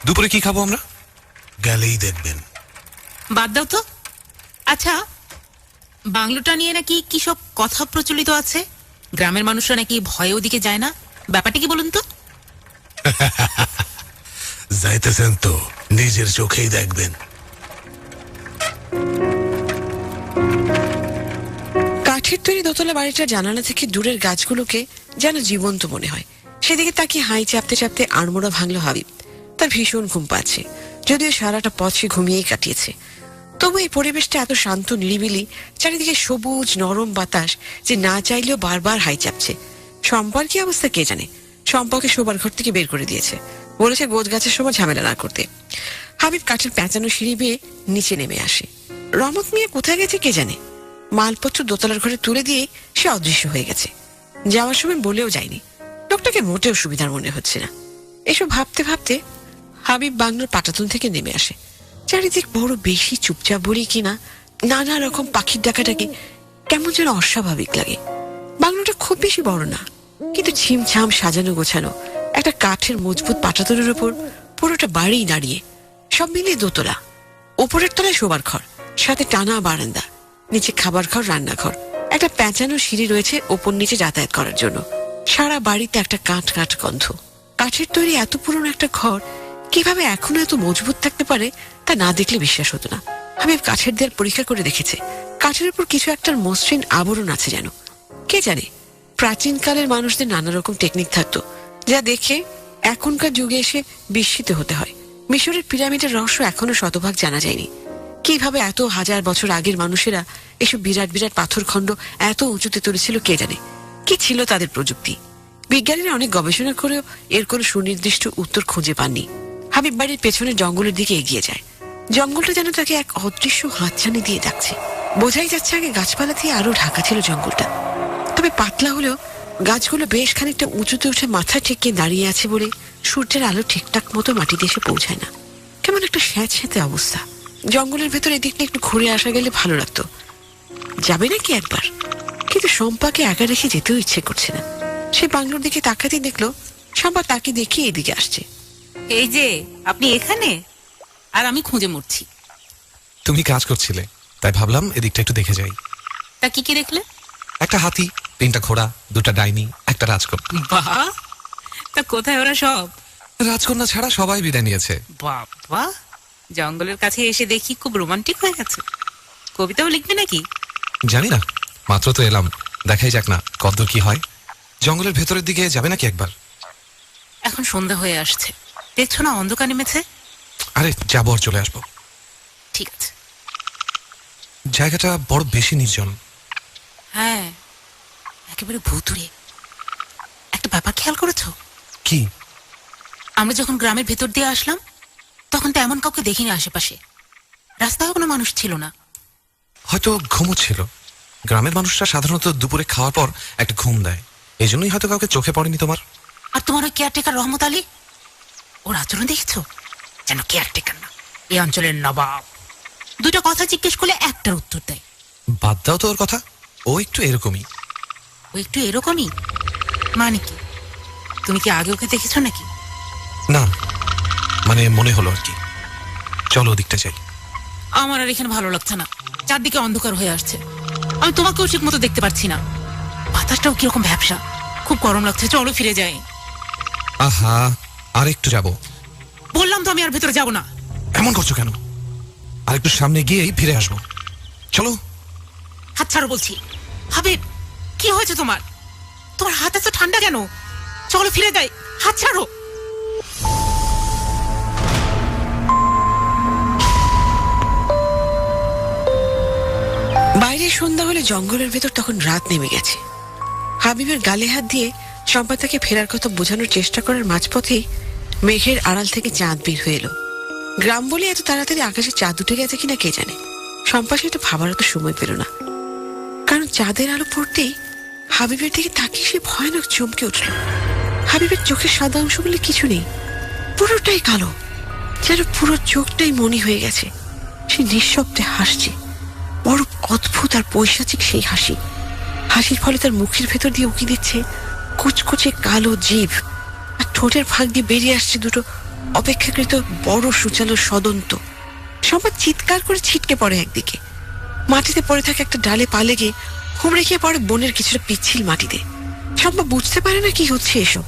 দুপুরে কি খাবো আমরা? গেলেই দেখবেন। বাদ দাও তো। আচ্ছা, বাংলোটা নিয়ে নাকি কি সব কথা প্রচলিত আছে? গ্রামের মানুষরা নাকি ভয়ে ওদিকে যায় না, ব্যাপারটা কি বলুন তো? যাইতেছেন তো, নিজের চোখেই দেখবেন। কাঠের তৈরি দোতলা বাড়িটার জানালা থেকে দূরের গাছগুলোকে যেন জীবন্ত মনে হয়। সেদিকে তাকিয়ে হাই চাপতে চাপতে আড়মোড়া ভাঙলো হাবিব। তার ভীষণ ঘুম পাচ্ছে, যদিও সারাটা পথ সে ঘুমিয়েই কাটিয়েছে। তবু এই পরিবেশটা এত শান্ত নিরিবিলি, চারিদিকে সবুজ নরম বাতাস যে না চাইলেও বারবার হাই চাপছে। শম্পার কি অবস্থা কে জানে। শম্পাকে শোবার ঘর থেকে বের করে দিয়েছে, বলেছে গোছ গাছের সময় ঝামেলা না করতে। হাবিব কাঠের প্যাঁচানো সিঁড়ি বেয়ে নিচে নেমে আসে। রহমত মিয়া কোথায় গেছে কে জানে। মালপত্র দোতলার ঘরে তুলে দিয়ে সে অদৃশ্য হয়ে গেছে। যাওয়ার সময় বলেও যায়নি। লোকটাকে মোটেও সুবিধার মনে হচ্ছে না। এসব ভাবতে ভাবতে হাবিব বাংলোর পাটাতন থেকে নেমে আসে। চারিদিক বড় বেশি চুপচাপ বলি কিনা নানা রকম পাখির ডাকাটাকে কেমন যেন অস্বাভাবিক লাগে। বাংলোটা খুব বেশি বড় না, কিন্তু ছিমছাম সাজানো গোছানো একটা কাঠের মজবুত পাটাতনের উপর পুরোটা বাড়ি দাঁড়িয়ে। সব মিলিয়ে দোতলা। ওপরের তলায় শোবার ঘর, সাথে টানা বারান্দা, নিচে খাবার ঘর, রান্নাঘর, একটা প্যাঁচানো সিঁড়ি রয়েছে ওপর নিচে যাতায়াত করার জন্য। সারা বাড়িতে একটা কাঠ কাঠ গন্ধ। কাঠের তৈরি এত পুরনো একটা ঘর কিভাবে এখনো এত মজবুত থাকতে পারে তা না দেখলে বিশ্বাস হতো না। হাবিব কাঠের দেয়াল পরীক্ষা করে দেখেছে, কাঠের উপর কিছু একটা মসৃণ আবরণ আছে যেন। কে জানে প্রাচীনকালের মানুষদের নানা রকম টেকনিক থাকতো যা দেখে এখনকার যুগে এসে বিস্মিত হতে হয়। মিশরের পিরামিডের রহস্য এখনো শতভাগ জানা যায়নি। কিভাবে এত হাজার বছর আগের মানুষেরা এসব বিরাট বিরাট পাথরখণ্ড এত উঁচুতে তুলেছিল কে জানে। কি ছিল তাদের প্রযুক্তি। বিজ্ঞানীরা অনেক গবেষণা করেও এর কোনো সুনির্দিষ্ট উত্তর খুঁজে পাননি। হাবিব বাড়ির পেছনে জঙ্গলের দিকে এগিয়ে যায়। জঙ্গলটা যেন তাকে এক অদৃশ্য হাতছানি দিয়ে ডাকছে। বোঝাই যাচ্ছে আগে গাছপালা দিয়ে আরো ঢাকা ছিল জঙ্গলটা, তবে পাতলা হলেও গাছগুলো বেশ খানিকটা উঁচুতে উঠে মাথা ঠেকিয়ে দাঁড়িয়ে আছে বলে সূর্যের আলো ঠিকঠাক মতো মাটিতে এসে পৌঁছায় না। কেমন একটা স্যাঁতস্যাঁতে অবস্থা। জঙ্গলের ভেতর এদিকটা একটু ঘুরে আসা গেলে ভালো লাগতো। যাবে নাকি একবার, কিন্তু শম্পাকে একা রেখে যেতেও ইচ্ছে করছে না। সে বাংলোর দিকে তাকাতেই দেখলো শম্পা তাকে দেখে এদিকে আসছে। এই যে আপনি এখানে, আর আমি খুঁজে মরছি। তুমি কাজ করছিলে, তাই ভাবলাম এদিকটা একটু দেখে যাই। তা কি কি দেখলে? একটা হাতি, 3টা ঘোড়া, 2টা ডাইনি, একটা রাজকন্যা। বাহ, তা কোথায় ওরা সব? রাজকন্যা ছাড়া সবাই বিদায় নিয়েছে। বাবা, জঙ্গলের কাছে এসে দেখি খুব রোমান্টিক হয়ে গেছে। কবিতাও লিখবে নাকি? জানি না, মাত্র তো এলাম, দেখাই যাক না কতদূর কি হয়। জঙ্গলের ভেতরের দিকে যাবে নাকি একবার? এখন সন্ধ্যা হয়ে আসছে, দেখছো না অন্ধকার নেমেছে। আরে যাবো, আর চলে আসবো। ঠিক আছে। জায়গাটা বড় বেশি নির্জন। হ্যাঁ, একেবারে ভুতুড়ে। একটা ব্যাপার খেয়াল করেছো? কি? আমরা যখন গ্রামের ভেতর দিয়ে আসলাম তখন তো এমন কাউকে দেখিনি আশেপাশে। রাস্তায় কোনো মানুষ ছিল না। হয়তো ঘুমোচ্ছিল। গ্রামের মানুষরা সাধারণত দুপুরে খাওয়ার পর একটা ঘুম দেয়, এই জন্যই হয়তো কাউকে চোখে পড়েনি তোমার। আর তোমার ওই কেয়ারটেকার রহমত আলী, ওর আচরণ দেখেছো? যেন কেয়ারটেকার না, এই অঞ্চলের নবাব। দুটো কথা জিজ্ঞেস করলে একটার উত্তর দেয়। বাদ দাও তো ওর কথা, ও একটু এরকমই। ও একটু এরকমই মানে কি? তুমি কি আগে ওকে দেখেছো নাকি? না, মানে মনে হলো আর কি। চলো ওদিকটা যাই। আমার আর এখানে ভালো লাগছে না, চারদিকে অন্ধকার হয়ে আসছে। আমি তোমাকেও ঠিক মতো দেখতে পাচ্ছি না। বাতাসটাও কিরকম ভ্যাপসা, খুব গরম লাগছে। চলো ফিরে যাই। আহা, আর একটু যাবো। বললাম তো আমি আর ভেতরে যাবো না। এমন করছো কেন? আর একটু সামনে গিয়েই ফিরে আসবো, চলো। হাত ছাড়ো বলছি। হাবিব, কি হয়েছে তোমার? তোমার হাত এত ঠান্ডা কেন? চলো ফিরে যাই, হাত ছাড়ো। বাইরে সন্ধ্যা হলে জঙ্গলের ভেতর তখন রাত নেমে গেছে। হাবিবের গালে হাত দিয়ে শম্পা তাকে ফেরার কথা বোঝানোর চেষ্টা করার মাঝপথেই মেঘের আড়াল থেকে চাঁদ বের হয়ে এলো। গ্রাম বলে এত তাড়াতাড়ি আকাশে চাঁদ উঠে গেছে কিনা কে জানে। শম্পা সেটা ভাবার তো সময় পেল না, কারণ চাঁদের আলো পড়তেই হাবিবের দিকে তাকিয়ে সে ভয়ানক চমকে উঠল। হাবিবের চোখের সাদা অংশগুলি কিছু নেই, পুরোটাই কালো, যেন পুরো চোখটাই মনি হয়ে গেছে। সে নিঃশব্দে হাসছে, বড় অদ্ভুত আর পৈশাচিক সেই হাসি। হাসির ফলে তার মুখের ভেতর দিয়ে উকি দিচ্ছে কুচকুচে কালো জিভ, আর ঠোঁটের ফাঁক দিয়ে বেরিয়ে আসছে দুটো অপেক্ষাকৃত বড় সূচালো সদন্ত। সম্পদ চিৎকার করে ছিটকে পড়ে একদিকে, মাটিতে পড়ে থাকে একটা ডালে পা লেগে হুমড়ে খেয়ে পড়ে বনের কিছুটা পিচ্ছিল মাটিতে। সম্পদ বুঝতে পারে না কি হচ্ছে এসব।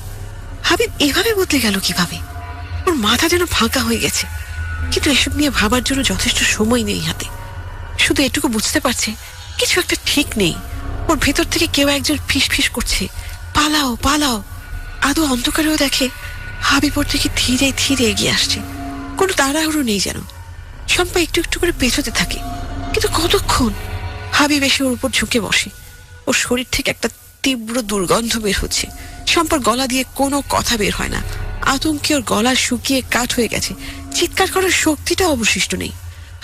হাবিব এভাবে বদলে গেল কিভাবে? ওর মাথা যেন ফাঁকা হয়ে গেছে, কিন্তু এসব নিয়ে ভাবার জন্য যথেষ্ট সময় নেই হাতে। শুধু এটুকু বুঝতে পারছে কিছু একটা ঠিক নেই। ওর ভেতর থেকে কেউ একজন ফিস ফিস করছে, পালাও পালাও। আদৌ অন্ধকারেও দেখে হাবিব ওর থেকে ধীরে ধীরে এগিয়ে আসছে। কোনো তাড়াহুড়ো নেই যেন। শম্পা একটু একটু করে পেছোতে থাকে, কিন্তু কতক্ষণ? হাবিব এসে ওর উপর ঝুঁকে বসে। ওর শরীর থেকে একটা তীব্র দুর্গন্ধ বের হচ্ছে। শম্পার গলা দিয়ে কোনো কথা বের হয় না। আতঙ্কে ওর গলা শুকিয়ে কাঠ হয়ে গেছে, চিৎকার করার শক্তিটা অবশিষ্ট নেই।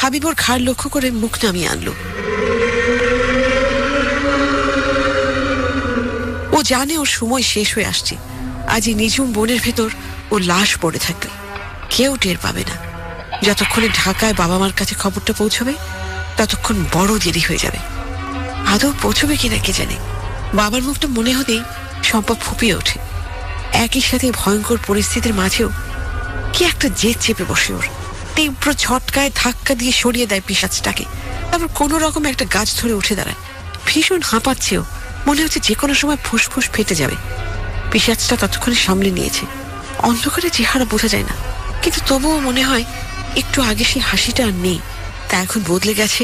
হাবিব ওর ঘাড় লক্ষ্য করে মুখ নামিয়ে আনলো। ও জানে ওর সময় শেষ হয়ে আসছে। আজ এই নিঝুম বনের ভেতর ও লাশ পড়ে থাকবে, কেউ টের পাবে না। যতক্ষণে ঢাকায় বাবা মার কাছে খবরটা পৌঁছবে ততক্ষণ বড় দেরি হয়ে যাবে। আদৌ পৌঁছবে কিনা কে জানে। বাবার মুখটা মনে হতেই শম্পা ফুপিয়ে ওঠে। একই সাথে ভয়ঙ্কর পরিস্থিতির মাঝেও কি একটা জেদ চেপে বসে ওর। তীব্র ঝটকায় ধাক্কা দিয়ে সরিয়ে দেয় পিশাচটাকে। তারপর কোনো রকম একটা গাছ ধরে উঠে দাঁড়ায়। ভীষণ হাঁপাচ্ছেও, মনে হচ্ছে যে কোনো সময় ফুসফুস ফেটে যাবে। পিশাচটা ততক্ষণে সামলে নিয়েছে। অন্ধকারে চেহারা বোঝা যায় না, কিন্তু তবুও মনে হয় একটু আগে সেই হাসিটা আর নেই। তা এখন বদলে গেছে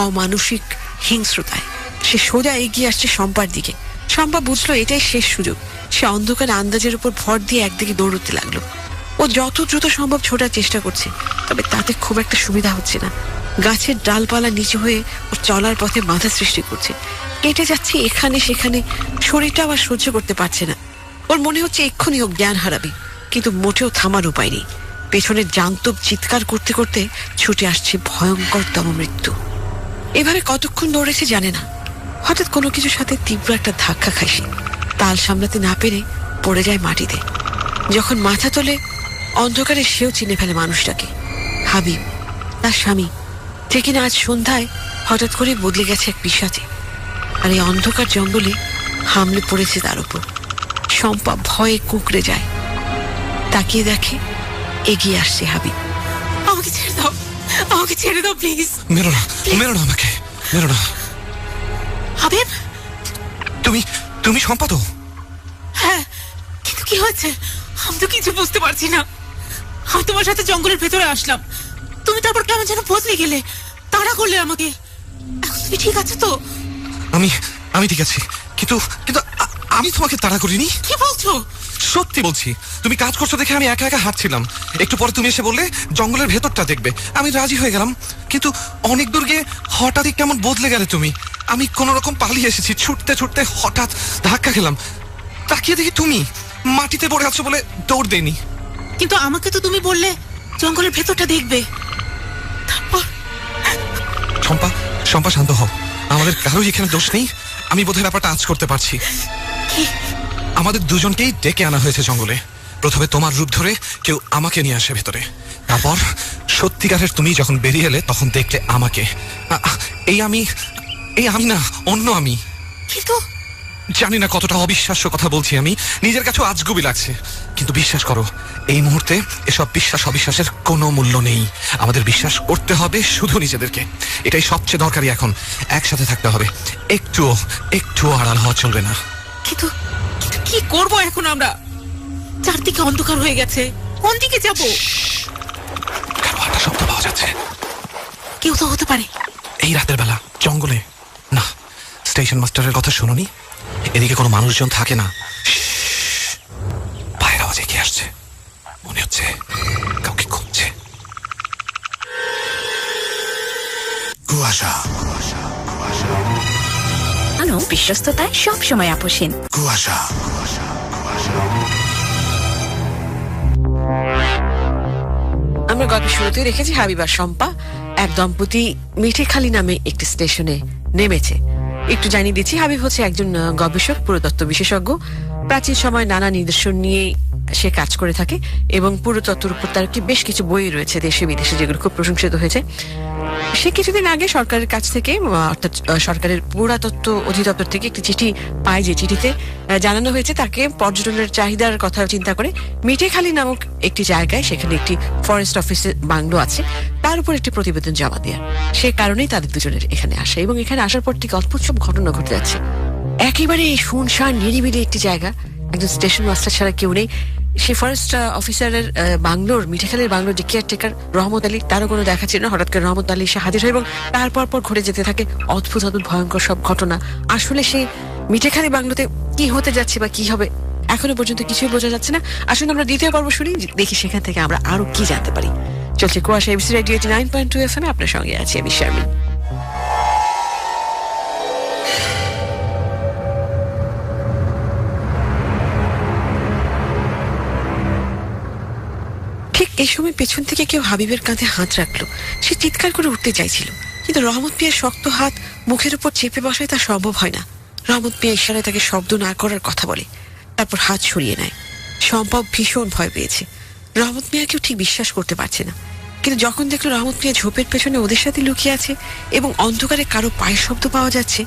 অমানসিক হিংস্রতায়। সে সোজা এগিয়ে আসছে শম্পার দিকে। শম্পা বুঝলো এটাই শেষ সুযোগ। সে অন্ধকারে আন্দাজের উপর ভর দিয়ে একদিকে দৌড়তে লাগলো। ও যত দ্রুত সম্ভব ছোটার চেষ্টা করছে, তবে তাতে খুব একটা সুবিধা হচ্ছে না। গাছের ডালপালা নিচু হয়ে ওর চলার পথে বাধা সৃষ্টি করছে। কেটে যাচ্ছে এখানে সেখানে, শরীরটা আবার সহ্য করতে পারছে না। ওর মনে হচ্ছে এক্ষুনি ও জ্ঞান হারাবে, কিন্তু মোটেও থামার উপায় নেই। পেছনের জান্তব চিৎকার করতে করতে ছুটে আসছে ভয়ঙ্করতম মৃত্যু। এভাবে কতক্ষণ দৌড়েছে জানে না। হঠাৎ কোনো কিছুর সাথে তীব্র একটা ধাক্কা খায় সে। তাল সামলাতে না পেরে পড়ে যায় মাটিতে। যখন মাথা তোলে অন্ধকারে সেও চিনে ফেলে মানুষটাকে। হাবিব, তার স্বামী, যে কিনা আজ সন্ধ্যায় হঠাৎ করে বদলে গেছে এক পিশাচে। আর এই অন্ধকার জঙ্গলে হামলে পড়েছে তার উপর। শম্পা ভয়ে কুঁকড়ে যায়। তাকিয়ে দেখে এগিয়ে আসছে হাবিব। আমাকে ছেড়ে দাও, আমাকে ছেড়ে দাও প্লিজ। মেরো না, মেরো না আমাকে, মেরো না। হাবিব, তুমি শম্পা তো? হ্যাঁ, কিন্তু কি হয়েছে আমি তো কিছু বুঝতে পারছি না। আমি তোমার সাথে জঙ্গলের ভেতরে আসলাম, তুমি তারপর কেমন যেন বদলে গেলে, তাড়া করলে আমাকে। এখন তুমি ঠিক আছো তো? আমি ঠিক আছি, কিন্তু আমি তোমাকে তাড়া করিনি। কি বলছো? সত্যি বলছি। তুমি কাজ করছো দেখে আমি একা একা হাঁটছিলাম। একটু পরে তুমি এসে বললে জঙ্গলের ভেতরটা দেখবে। আমি রাজি হয়ে গেলাম, কিন্তু অনেক দূর গিয়ে হঠাৎই কেমন বদলে গেলে তুমি। আমি কোন রকম পালিয়ে এসেছি, ছুটতে ছুটতে হঠাৎ ধাক্কা খেলাম। তাকিয়ে দেখি তুমি মাটিতে পড়ে আছো বলে দৌড় দেইনি। কিন্তু আমাকে তো তুমি বললে জঙ্গলের ভেতরটা দেখবে। তারপর? শম্পা শান্ত হও। আমাদের কারোই এখানে দোষ নেই। আমি বোধহয় ব্যাপারটা আজ করতে পারছি। আমাদের দুজনকেই ডেকে আনা হয়েছে জঙ্গলে। প্রথমে তোমার রূপ ধরে কেউ আমাকে নিয়ে আসে ভেতরে। তারপর সত্যিকারের তুমি যখন বেরিয়ে এলে তখন দেখলে আমাকে। এই আমি না, অন্য আমি। কিন্তু জানি না কতটা অবিশ্বাস্য কথা বলছি আমি, নিজের কাছেও আজগুবি লাগছে। কিন্তু বিশ্বাস করো, এই মুহূর্তে এসব বিশ্বাস অবিশ্বাসের কোনো মূল্য নেই। আমাদের বিশ্বাস করতে হবে শুধু নিজেদেরকে। এটাই সবচেয়ে দরকারি এখন। একসাথে থাকতে হবে, একটুও আড়াল হওয়া চলবে না। কিন্তু কি করবো এখন আমরা? চারদিকে অন্ধকার হয়ে গেছে, কোন দিকে যাবো? কারো হাঁটা শব্দ পাওয়া যাচ্ছে। কেউ তো হতে পারে। এই রাতের বেলা জঙ্গলে? না, স্টেশন মাস্টারের কথা শুনোনি? এদিকে কোনো মানুষজন থাকে না। পায়ের আওয়াজ এগিয়ে আসছে, মনে হচ্ছে কাউকে খুঁজছে। কুয়াশা, বিশ্বস্ততায় সব সময় আপোষহীন। কুয়াশা। আমরা গল্পের শুরুতেই রেখেছি হাবিব আর শম্পা এক দম্পতি মিঠেখালি নামে একটি স্টেশনে নেমেছে। একটু জানিয়ে দিচ্ছি, হাবিব হচ্ছে একজন গবেষক, পুরাতত্ত্ব বিশেষজ্ঞ। প্রাচীন সময় নানা নিদর্শন নিয়ে সে কাজ করে থাকে এবং পুরাতত্ত্বের উপর তার বেশ কিছু বই রয়েছে দেশে বিদেশে, যেগুলো খুব প্রশংসিত হয়েছে। সে কিছুদিন আগে সরকারের কাছ থেকে, অর্থাৎ সরকারের পুরাতত্ত্ব অধিদপ্তর থেকে একটি চিঠি পায়, যে চিঠিতে জানানো হয়েছে তাকে পর্যটনের চাহিদার কথা চিন্তা করে মিঠেখালি নামক একটি জায়গায়, সেখানে একটি ফরেস্ট অফিসের বাংলো আছে, তার উপর একটি প্রতিবেদন জমা দেওয়ার। সে কারণেই তাদের দুজনের এখানে আসে এবং এখানে আসার পর থেকে অদ্ভুত সব ঘটনা ঘটে যাচ্ছে। একেবারে শুনশান নিরিবিলি একটি জায়গা, একজন স্টেশন মাস্টার ছাড়া কেউ নেই। সে ফরেস্ট অফিসারের বাংলোর মিঠাখালীর বাংলোর যে কেয়ারটেকার রহমত আলী, তারও কোনো দেখা ছিল না। হঠাৎ করে রহমত আলী এসে হাজির হয় এবং তারপর পর ঘটে যেতে থাকে অদ্ভুত অদ্ভুত ভয়ঙ্কর সব ঘটনা। আসলে সেই মিঠাখালী বাংলোতে কি হতে যাচ্ছে বা কি হবে এখনো পর্যন্ত কিছুই বোঝা যাচ্ছে না। আসলে আমরা দ্বিতীয় পর্ব শুনি, দেখি সেখান থেকে আমরা আরো কি জানতে পারি। চলছে কুয়াশা এবিসি রেডিও 89.2 FM, আপনার সঙ্গে আছি আমি শারমিন। ঠিক এই সময় পেছন থেকে কেউ হাবিবের কাঁধে হাত রাখলো। সে চিৎকার করে উঠতে চাইছিল, কিন্তু রহমত মিয়ার শক্ত হাত মুখের উপর চেপে বসায় তা সম্ভব হয় না। রহমত মিয়া ইশারায় তাকে শব্দ না করার কথা বলে, তারপর হাত সরিয়ে নেয়। সম্ভব ভীষণ ভয় পেয়েছে। রহমত মিয়া কেউ ঠিক বিশ্বাস করতে পারছে না, কিন্তু যখন দেখলো রহমত মিয়া ঝোপের পেছনে ওদের সাথে লুকিয়ে আছে এবং অন্ধকারে কারো পায়ের শব্দ পাওয়া যাচ্ছে,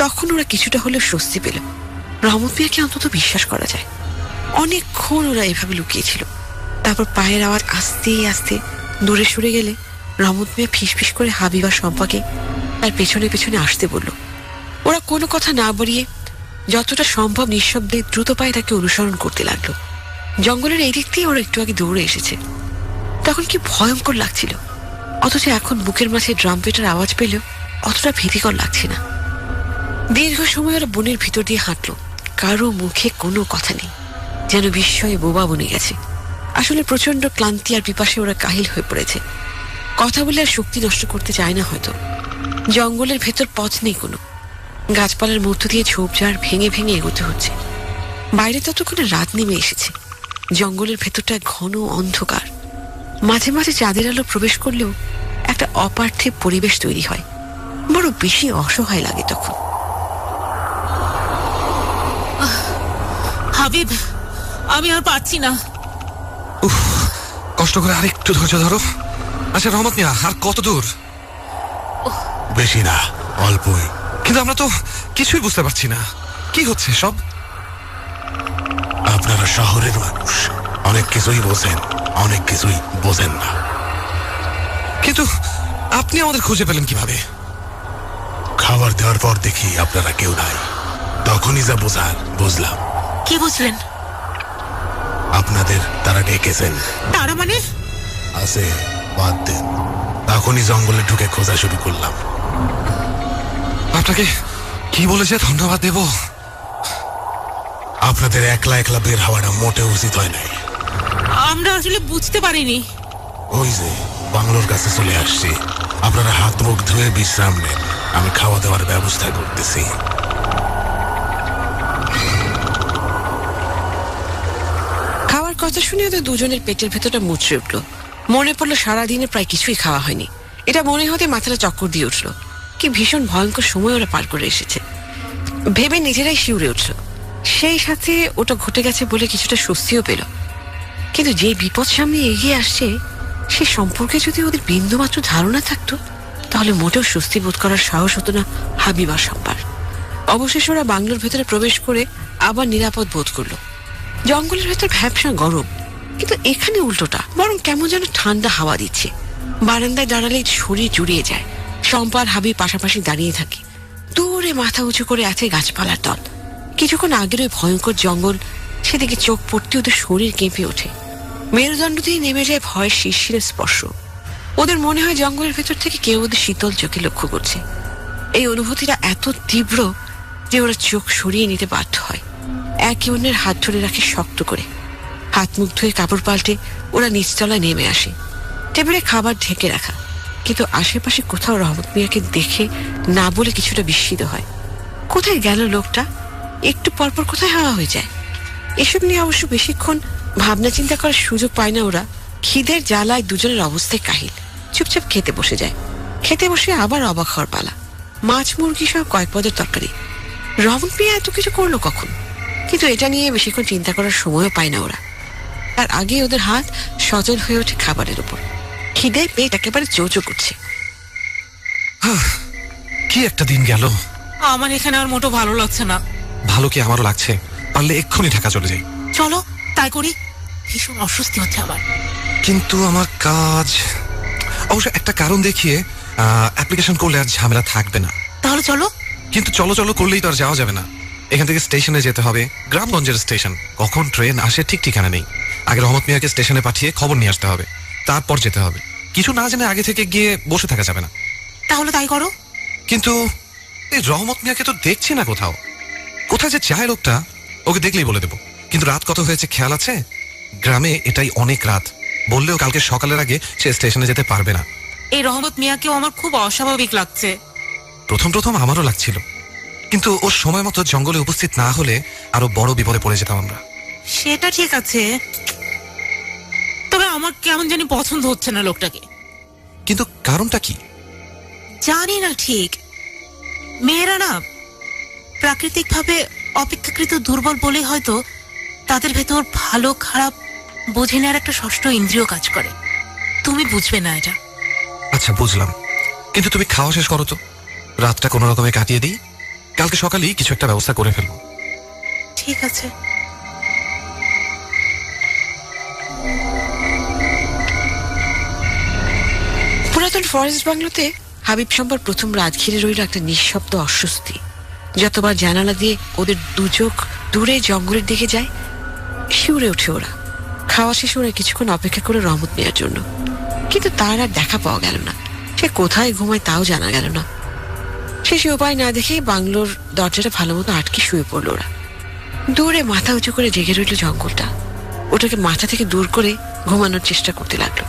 তখন ওরা কিছুটা হলেও স্বস্তি পেল। রহমত মিয়াকে অন্তত বিশ্বাস করা যায়। অনেকক্ষণ ওরা এভাবে লুকিয়েছিল। তারপর পায়ের আওয়াজ আস্তে আস্তে দূরে সরে গেলে রহমত মিয়া ফিসফিস করে হাবিবা সম্পাকে তার পেছনে পেছনে আসতে বলল। ওরা কোনো কথা না বাড়িয়ে যতটা সম্ভব নিঃশব্দে দ্রুত পায়ে তাকে অনুসরণ করতে লাগলো। জঙ্গলের এই দিক দিয়ে ওরা একটু আগে দৌড়ে এসেছে। তখন কি ভয়ঙ্কর লাগছিল, অথচ এখন বুকের মাঝে ড্রাম পেটার আওয়াজ পেলেও অতটা ভীতিকর লাগছে না। দীর্ঘ সময় ওরা বনের ভিতর দিয়ে হাঁটলো। কারো মুখে কোনো কথা নেই, যেন বিস্ময়ে বোবা বনে গেছে। আসলে প্রচন্ড ক্লান্তি আর পিপাসে ওরা কাহিল হয়ে পড়েছে। কথা বলে আর শক্তি নষ্ট করতে চায় না হয়তো। জঙ্গলের ভেতর পথ নেই কোনো, গাছপালার মধ্য দিয়ে ঝোপঝাড় ভেঙে ভেঙে এগোতে হচ্ছে। বাইরে ততক্ষণে রাত নেমে এসেছে। জঙ্গলের ভেতরটা ঘন অন্ধকার। মাঝে মাঝে চাঁদের আলো প্রবেশ করলেও একটা অপার্থিব পরিবেশ তৈরি হয়। বড় বেশি অসহায় লাগে তখন। হাবিব, আমি আর পারছি না। উফ, কষ্ট করে আরেকটু ধৈর্য ধরো। আচ্ছা রহমত মিয়া, আর কত দূর? বেশি না, অল্পই। কিন্তু আমরা তো কিছুই বুঝতে পারছি না, কি হচ্ছে সব? আপনারা শহরের মানুষ, অনেক কিছুই বোঝেন, অনেক কিছুই বোঝেন না। কিন্তু আপনি আমাদের খুঁজে পেলেন কিভাবে? খাবার দেওয়ার পর দেখি আপনারা কেউ নাই, তখনই যা বোঝার বুঝলাম। কি বুঝলেন? আপনাদের তারা ডেকেছেন। তারা মানে? আছে, বাদ দেন। তখনই জঙ্গলে ঢুকে খোঁজা শুরু করলাম। আপনাকে কি বলেছে ধন্যবাদ দেব? আপনাদের একলা একলা বের হওয়াটা মোটে উচিত হয় নাই। আমরা আসলে বুঝতে পারিনি। ওই যে বাংলোর কাছে চলে আসছি, আপনারা হাত মুখ ধুয়ে বিশ্রাম নেন, আমি খাওয়া দাওয়ার ব্যবস্থা করতেছি। খাওয়ার কথা শুনে ওদের দুজনের পেটের ভেতরটা মুচড়ে উঠলো। মনে পড়লো সারাদিনে প্রায় কিছুই খাওয়া হয়নি। এটা মনে হতে মাথাটা চক্কর দিয়ে উঠলো। কি ভীষণ ভয়ঙ্কর সময় ওরা পার করে এসেছে ভেবে নিজেরাই শিউরে উঠল। সেই সাথে ওটা ঘটে গেছে বলে কিছুটা স্বস্তিও পেল। কিন্তু যে বিপদ সামনে এগিয়ে আসছে সে সম্পর্কে যদি ওদের বিন্দুমাত্র ধারণা থাকতো, তাহলে মোটেও স্বস্তি বোধ করার সাহস হতো না হাবিবা সম্পার। অবশেষে ওরা বাংলোর ভেতরে প্রবেশ করে আবার নিরাপদ বোধ করলো। জঙ্গলের ভেতর ভ্যাপসা গরম, কিন্তু এখানে উল্টোটা, বরং কেমন যেন ঠান্ডা হাওয়া দিচ্ছে। বারান্দায় দাঁড়ালে শরীর জুড়িয়ে যায়। সম্পার হাবিব পাশাপাশি দাঁড়িয়ে থাকে। দূরে মাথা উঁচু করে আছে গাছপালার দল। কিছুক্ষণ আগের ওই ভয়ঙ্কর জঙ্গল, সেদিকে চোখ পড়তে ওদের শরীর কেঁপে ওঠে। মেরুদণ্ড দিয়ে নেমে যায় ভয়ের শিরশিরের স্পর্শ। ওদের মনে হয় জঙ্গলের ভেতর থেকে কেউ ওদের শীতল চোখে লক্ষ্য করছে। এই অনুভূতিটা এত তীব্র যে ওরা চোখ সরিয়ে নিতে বাধ্য হয়। একে অন্যের হাত ধরে রাখে শক্ত করে। হাত মুখ ধুয়ে কাপড় পাল্টে ওরা নিচতলায় নেমে আসে। টেবিলে খাবার ঢেকে রাখা, কিন্তু আশেপাশে কোথাও রহমত মিয়াকে দেখে না বলে কিছুটা বিস্মিত হয়। কোথায় গেল লোকটা? একটু পরপর কোথায় হাওয়া হয়ে যায়। এসব নিয়ে অবশ্য বেশিক্ষণ ভাবনা চিন্তা করার সুযোগ পায় না ওরা। খিদের জ্বালায় দুজনের অবস্থায় কাহিল। চুপচাপ খেতে বসে যায়। খেতে বসে আবার অবাক হওয়ার পালা। মাছ মুরগি সব কয়েক পদের তরকারি। রহমত মিয়া এত কিছু করলো কখন? কিন্তু এটা নিয়ে বেশিক্ষণ চিন্তা করার সময়ও পায় না ওরা। তার আগে ওদের হাত সচল হয়ে ওঠে খাবারের উপর। খিদে পেট একেবারে চৌচো করছে। কি একটা দিন গেল। আমার এখানে আর মোটো ভালো লাগছে না। ভালো কি আমারও লাগছে, পারলে এক্ষুনি ঢাকা চলে যাই। চলো তাই করি। ভীষণ অস্বস্তি হচ্ছে আমার। কিন্তু আমার কাজ, অবশ্য একটা কারণ দেখিয়ে অ্যাপ্লিকেশন করলে আর ঝামেলা থাকবে না। তাহলে চলো। কিন্তু চলো চলো করলেই তো আর যাওয়া যাবে না। এখান থেকে স্টেশনে যেতে হবে, গ্রামগঞ্জের স্টেশন। কখন ট্রেন আসে ঠিক ঠিকানা নেই। আগে রহমত মিয়াকে স্টেশনে পাঠিয়ে খবর নিয়ে আসতে হবে, তারপর যেতে হবে। কিছু না জেনে আগে থেকে গিয়ে বসে থাকা যাবে না। তাহলে তাই করো। কিন্তু এই রহমত মিয়াকে তো দেখছি না কোথাও। কোথায় যে চায় লোকটা, ওকে দেখলেই বলে দেবো। কিন্তু রাত কত হয়েছে খেয়াল আছে? গ্রামে এটাই অনেক রাত। বললেও কালকে সকালের আগে সে স্টেশনে যেতে পারবে না। এই রহমত মিয়াকেও আমার খুব অস্বাভাবিক লাগছে। প্রথম প্রথম আমারও লাগছিল, কিন্তু ওর সময় মতো জঙ্গলে উপস্থিত না হলে আরো বড় বিপদে পড়ে যেতাম আমরা। সেটা ঠিক আছে, তবে আমার কেমন জানি পছন্দ হচ্ছে না লোকটাকে। কিন্তু কারণটা কি? জানি না ঠিক। মেয়েরা না প্রাকৃতিক ভাবে অপেক্ষাকৃত দুর্বল বলে হয়তো তাদের ভেতর ভালো খারাপ বুঝে নেওয়ার একটা ষষ্ঠ ইন্দ্রিয় কাজ করে। তুমি বুঝবে না এটা। আচ্ছা বুঝলাম, কিন্তু তুমি খাওয়া শেষ করো তো, রাতটা কোনো রকমে কাটিয়ে দিই। কালকে সকালেই কিছু একটা ব্যবস্থা করে ফেলবো। ঠিক আছে। পুরাতন ফরেস্ট বাংলোতে হাবিব সম্পর প্রথম রাত ঘিরে রইল একটা নিঃশব্দ অস্বস্তি। যতবার জানালা দিয়ে ওদের দুচোখ দূরে জঙ্গলের দিকে যায়, শিউরে ওঠে ওরা। খাওয়া শেষে ওরা কিছুক্ষণ অপেক্ষা করে রহমত নেওয়ার জন্য, কিন্তু তার আর দেখা পাওয়া গেল না। সে কোথায় ঘুমায় তাও জানা গেল না। শেষে উপায় না দেখে বাংলোর দরজাটা ভালো মতো আটকে শুয়ে পড়লো ওরা। দূরে মাথা উঁচু করে জেগে রইল জঙ্গলটা। ওটাকে মাথা থেকে দূর করে ঘুমানোর চেষ্টা করতে লাগলো,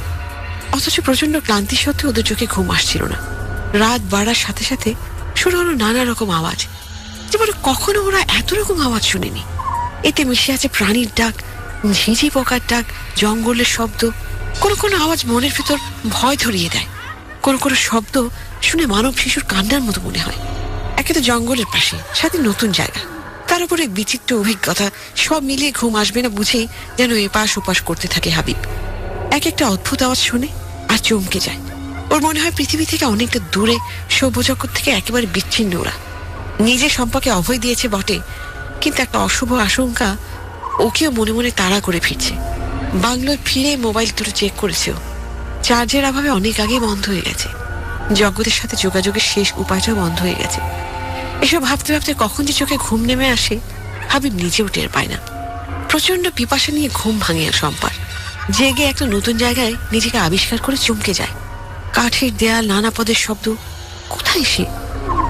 অথচ প্রচন্ড ক্লান্তি সত্ত্বেও ওদের চোখে ঘুম আসছিল না। রাত বাড়ার সাথে সাথে শুরু হলো নানা রকম আওয়াজ, যেমন কখনো ওরা এত রকম আওয়াজ শুনেনি। এতে মিশে আছে প্রাণীর ডাক, ঝিঝি পোকার ডাক, জঙ্গলের শব্দ। কোনো কোনো আওয়াজ মনের ভিতর ভয় ধরিয়ে দেয়, কোনো কোনো শব্দ শুনে মানব শিশুর কান্নার মতো মনে হয়। একে তো জঙ্গলের পাশে, সাথে নতুন জায়গা, তার উপরে বিচিত্র অভিজ্ঞতা, সব মিলিয়ে ঘুম আসবে না বুঝেই যেন এপাশ ওপাশ করতে থাকে হাবিব। এক একটা অদ্ভুত আওয়াজ শুনে আর চমকে যায়। ওর মনে হয় পৃথিবী থেকে অনেকটা দূরে, সভ্যজগৎ থেকে একেবারে বিচ্ছিন্ন ওরা। নিজের সম্পর্কে অভয় দিয়েছে বটে, কিন্তু একটা অশুভ আশঙ্কা ওকেও মনে মনে তাড়া করে ফিরছে। বাংলোয় ফিরে মোবাইল দুটো চেক করেছে ও। চার্জের অভাবে অনেক আগেই বন্ধ হয়ে গেছে। জগতের সাথে যোগাযোগের শেষ উপায়টাও বন্ধ হয়ে গেছে। এসব ভাবতে ভাবতে কখন যে চোখে ঘুম নেমে আসে হাবিব নিজেও টের পায় না। প্রচন্ড পিপাসা নিয়ে ঘুম ভাঙে সম্পার। জেগে একটা নতুন জায়গায় নিজেকে আবিষ্কার করে চমকে যায়। কাঠের দেয়াল, নানা পদের শব্দ, কোথায় সে?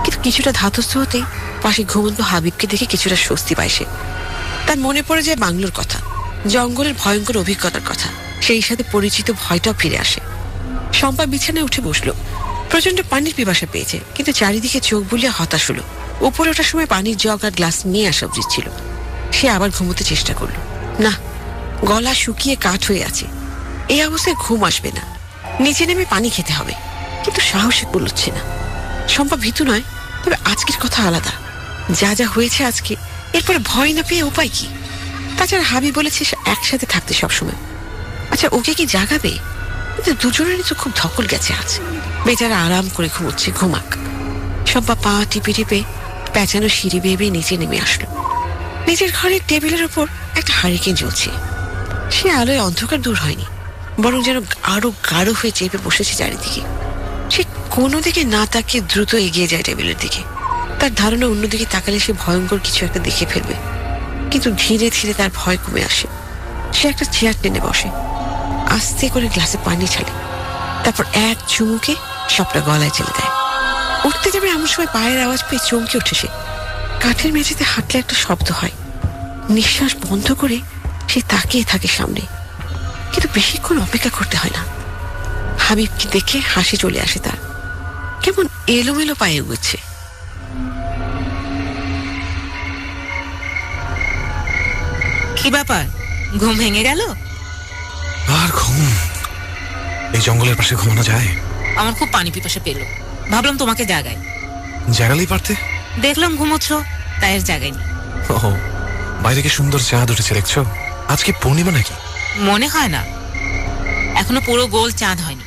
কিন্তু কিছুটা ধাতস্থ হতেই পাশে ঘুমন্ত হাবিবকে দেখে কিছুটা স্বস্তি পায় সে। তার মনে পড়ে যায় বাংলোর কথা, জঙ্গলের ভয়ঙ্কর অভিজ্ঞতার কথা। সেই সাথে পরিচিত ভয়টাও ফিরে আসে। শম্পা বিছানায় উঠে বসলো। প্রচন্ড পানির পিপাসা পেয়েছে, কিন্তু চারিদিকে চোখ বুলিয়ে হতাশ হলো। উপরে ওঠার সময় পানির জগ আর গ্লাস নিয়ে আসা উচিত ছিল। সে আবার ঘুমোতে চেষ্টা করলো। না, গলা শুকিয়ে কাঠ হয়ে আছে। এই অবস্থায় ঘুম আসবে না। নিচে নেমে পানি খেতে হবে, কিন্তু সাহসে কুলোচ্ছে না। শম্পা ভীতু নয়, তবে আজকের কথা আলাদা। যা যা হয়েছে আজকে, এরপরে ভয় না পেয়ে উপায় কি? তাছাড়া হাবি বলেছে একসাথে থাকতে সবসময়। আচ্ছা, ওকে কি জাগাবে? কিন্তু দুজনেরই তো খুব ধকল গেছে আজ। বেচারা আরাম করে ঘুমোচ্ছে, ঘুমাক। শম্পা পা টিপে টিপে পেঁচানো সিঁড়ি বেয়ে বেয়ে নিচে নেমে আসলো। নিজের ঘরের টেবিলের উপর একটা হারিকেন জ্বলছে। সে আলোয় অন্ধকার দূর হয়নি, বরং যেন আরো গাঢ় হয়ে চেপে বসেছে চারিদিকে। সে কোনো দিকে না তাকিয়ে দ্রুত এগিয়ে যায় টেবিলের দিকে। তার ধারণা অন্যদিকে তাকালে সে ভয়ঙ্কর কিছু একটা দেখে ফেলবে, কিন্তু ধীরে ধীরে তার ভয় কমে আসে। সে একটা চেয়ার টেনে বসে, আস্তে করে গ্লাসে পানি ছাড়ে, তারপর এক চুমুকে সবটা গলায় চেলে দেয়। উঠতে যাবে এমন সময় পায়ের আওয়াজ পেয়ে চমকে ওঠে সে। কাঠের মেঝেতে হাঁটলে একটা শব্দ হয়। নিঃশ্বাস বন্ধ করে সে তাকিয়ে থাকে সামনে, কিন্তু বেশিক্ষণ অপেক্ষা করতে হয় না। হাবিবকে দেখে হাসি চলে আসে তার। কেমন এলোমেলো পায়ে এগোচ্ছে। কি ব্যাপার, ঘুম ভেঙে গেল? আর ঘুম? এই জঙ্গলের পাশে ঘুমানো যায়? আমার খুব পানি পিপাসা পেল, ভাবলাম তোমাকে জাগাই। জাগালেই পারতে। দেখলাম ঘুমোচ্ছ, তাই আর জাগাইনি। ও, বাইরে কি সুন্দর চাঁদ উঠেছে দেখছো? আজকে পূর্ণিমা নাকি? মনে হয় না, এখনো পুরো গোল চাঁদ হয়নি।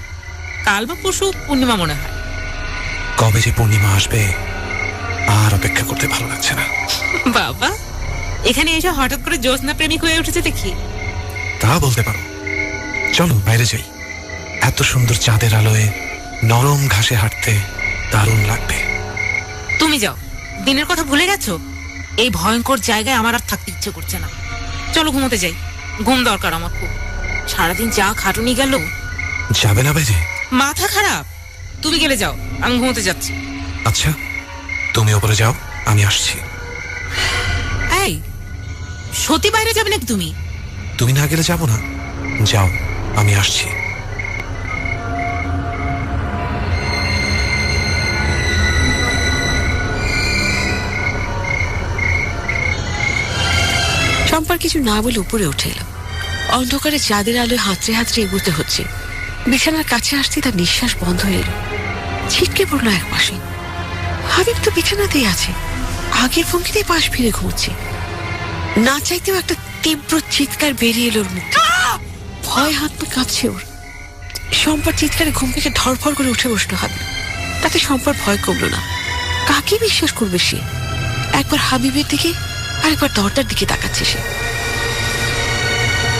কাল বা পরশু পূর্ণিমা মনে হয়। কবে যে পূর্ণিমা আসবে আর অপেক্ষা করতে ভালো লাগছে না। বাবা, এখানে এসে হঠাৎ করে জ্যোৎস্না প্রেমিক হয়ে উঠেছে দেখি। তা বলতে পারো। চলো বাইরে যাই, এত সুন্দর চাঁদের আলোয় নরম ঘাসে হাঁটতে দারুণ লাগবে। তুমি যাও, দিনের কথা ভুলে গেছো? এই ভয়ঙ্কর জায়গায় আমার আর থাকতে ইচ্ছে করছে না। চলো ঘুমোতে যাই, ঘুম দরকার আমার খুব। সারাদিন যা খাটুনি গেল। যাবে না বাইরে? মাথা খারাপ, তুমি গেলে যাও, আমি ঘুমোতে যাচ্ছি। আচ্ছা, তুমি ওপরে যাও, আমি আসছি। এই সত্যি বাইরে যাবে নাকি তুমি? তুমি না গেলে যাবো না, যাও, আমি আসছি। শম্পার কিছু না বলে উপরে উঠে এলাম। অন্ধকারে চাঁদের আলোয় হাতড়ে হাতড়ে এগোতে হচ্ছে। বিছানার কাছে আসতে তার নিঃশ্বাস বন্ধ হয়ে এলো। ছিটকে পড়লো এক পাশে। হাবিব তো বিছানাতেই আছে, আগের ভঙ্গিতেই পাশ ফিরে ঘুমোচ্ছে। না চাইতেও একটা তীব্র চিৎকার বেরিয়ে এলো ওর মুখ থেকে। ভয় হাত পা কাঁপছে ওর। শম্পার চিৎকারে ঘুম থেকে ধরফর করে উঠে বসলো হাবিব। তাতে শম্পার ভয় কমলো না। কাকে বিশ্বাস করবে সে? একবার হাবিবের দিকে আর একবার দরজার দিকে তাকাচ্ছে সে।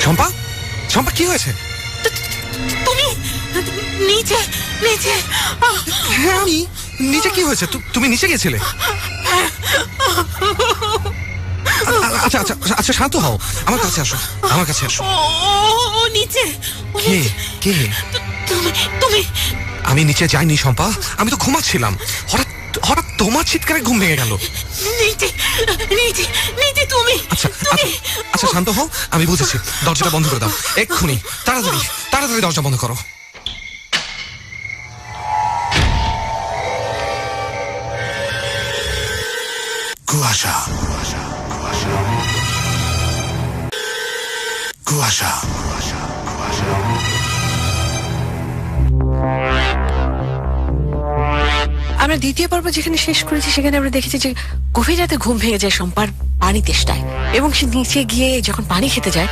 শম্পা, শম্পা, কি হয়েছে? তুমি নিচে নিচে। হ্যাঁ, আমি নিচে। কি হয়েছে? তুমি নিচে গেছিলে? আচ্ছা আচ্ছা আচ্ছা, শান্ত হও, আমার কাছে আসো, আমার কাছে আসো। ও নিচে। কে কে? তুমি। আমি নিচে যাইনি শম্পা, আমি তো ঘুমাচ্ছিলাম। হঠাৎ হঠাৎ তোমার চিৎকারে ঘুম ভেঙে গেল। নিচে নিচে নিচে তুমি। আচ্ছা আচ্ছা আচ্ছা, শান্ত হও, আমি বুঝেছি। দরজাটা বন্ধ করে দাও এক্ষুনি, তাড়াতাড়ি তাড়াতাড়ি দরজা বন্ধ করো। কুয়াশা, কুয়াশা, আমরা দ্বিতীয় পর্ব যেখানে শেষ করেছি সেখানে আমরা দেখেছি যে গভীর রাতে ঘুম ভেঙে যায় শম্পার পানি তেষ্টায়, এবং সে নিচে গিয়ে যখন পানি খেতে যায়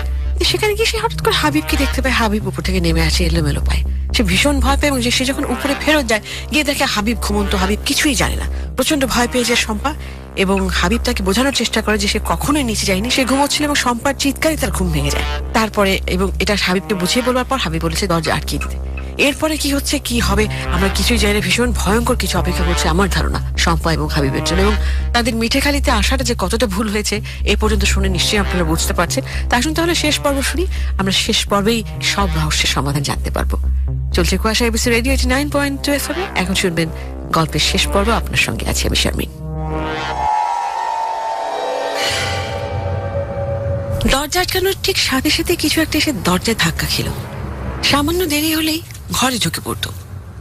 সেখানে গিয়ে সে হঠাৎ করে হাবিবকে দেখতে পায়। হাবিব উপর থেকে নেমে আসে এলোমেলো পায়। সে ভীষণ ভয় পায় এবং সে যখন উপরে ফেরত যায় গিয়ে দেখে হাবিব ঘুমন্ত। হাবিব কিছুই জানে না, প্রচন্ড ভয় পেয়ে যায় শম্পা, এবং হাবিব তাকে বোঝানোর চেষ্টা করে যে সে কখনোই নিচে যায়নি, সে ঘুমোচ্ছিল, এবং শম্পার চিৎকারে তার ঘুম ভেঙে যায়। তারপরে এবং এটা হাবিবকে বুঝিয়ে বলবার পর হাবিব বলেছে দরজা আটকিয়ে দিতে। এরপরে কি হচ্ছে কি হবে আমরা কিছুই জানি না। ভীষণ ভয়ঙ্কর কিছু অপেক্ষা করছে আমার ধারণা শম্পা এবং হাবিবের জন্য, এবং তাদের মিঠেখালিতে আসাটা যে কতটা ভুল হয়েছে এ পর্যন্ত শুনে নিশ্চয়ই আপনারা বুঝতে পারছেন। তা আসুন তাহলে শেষ পর্ব শুনি, আমরা শেষ পর্বেই সব রহস্যের সমাধান জানতে পারবো। চলছে কুয়াশা এবিসি রেডিও 89.2 FM। এখন শুনবেন গল্পের শেষ পর্ব। আপনার সঙ্গে আছি আমি শারমিন। দরজা আটকানোর ঠিক সাথে সাথে কিছু একটা এসে দরজায় ধাক্কা খেল। সামান্য দেরি হলেই ঘরে ঢুকে পড়তো।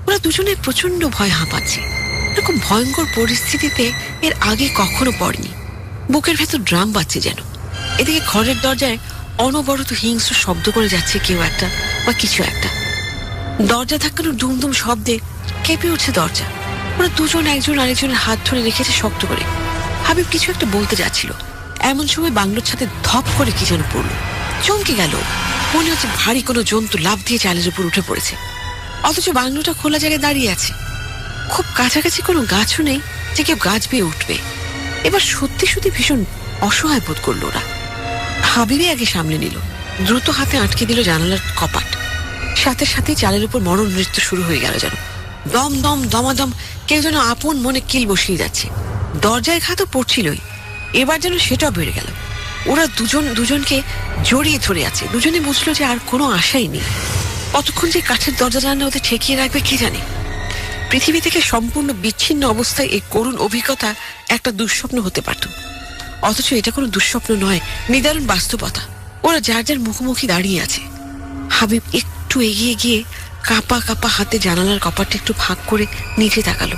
ওরা দুজনে প্রচন্ড ভয় হাঁপাচ্ছে। এরকম ভয়ঙ্কর পরিস্থিতিতে এর আগে কখনো পড়েনি। বুকের ভেতর ড্রাম বাজছে যেন। এদিকে ঘরের দরজায় অনবরত হিংস্র শব্দ করে যাচ্ছে কেউ একটা বা কিছু একটা। দরজা ধাক্কানোর দুমদুম শব্দে কেঁপে উঠছে দরজা। ওরা দুজন একজন আরেকজনের হাত ধরে রেখেছে শক্ত করে। হাবিব কিছু একটা বলতে যাচ্ছিল, এমন সময় বাংলোর ছাদে ধপ করে কি যেন পড়লো। চমকে গেল, মনে হচ্ছে ভারী কোনো জন্তু লাফ দিয়ে চালের উপর উঠে পড়েছে। অথচ বাংলোটা খোলা জায়গায় দাঁড়িয়ে আছে। খুব কাছাকাছি কোনো গাছও নেই যে কেউ গাছ বেয়ে উঠবে। এবার সত্যি সত্যি ভীষণ অসহায় বোধ করলো ওরা। হাবিবে আগে সামলে নিল, দ্রুত হাতে আটকে দিল জানালার কপাট। সাথে সাথে চালের উপর মরণ নৃত্য শুরু হয়ে গেল যেন। দম দম দমাদম কেউ যেন আপন মনে কিল বসিয়ে যাচ্ছে। দরজায় ঘা তো পড়ছিলই, এবার যেন সেটাও বেড়ে গেল। ওরা দুজনকে জড়িয়ে ধরে আছে। দুজনে বুঝলো যে আর কোনো আশাই নেই। কতক্ষণ যে কাঠের দরজা জানলা ওদের ঠেকিয়ে রাখবে কে জানে। পৃথিবী থেকে সম্পূর্ণ বিচ্ছিন্ন অবস্থায় এই করুণ অভিজ্ঞতা একটা দুঃস্বপ্ন হতে পারত, অথচ এটা কোনো দুঃস্বপ্ন নয়, নিদারুণ বাস্তবতা। ওরা যার যার মুখোমুখি দাঁড়িয়ে আছে। হাবিব একটু এগিয়ে গিয়ে কাঁপা কাঁপা হাতে জানালার কপাটটা একটু ফাঁক করে নিচে তাকালো।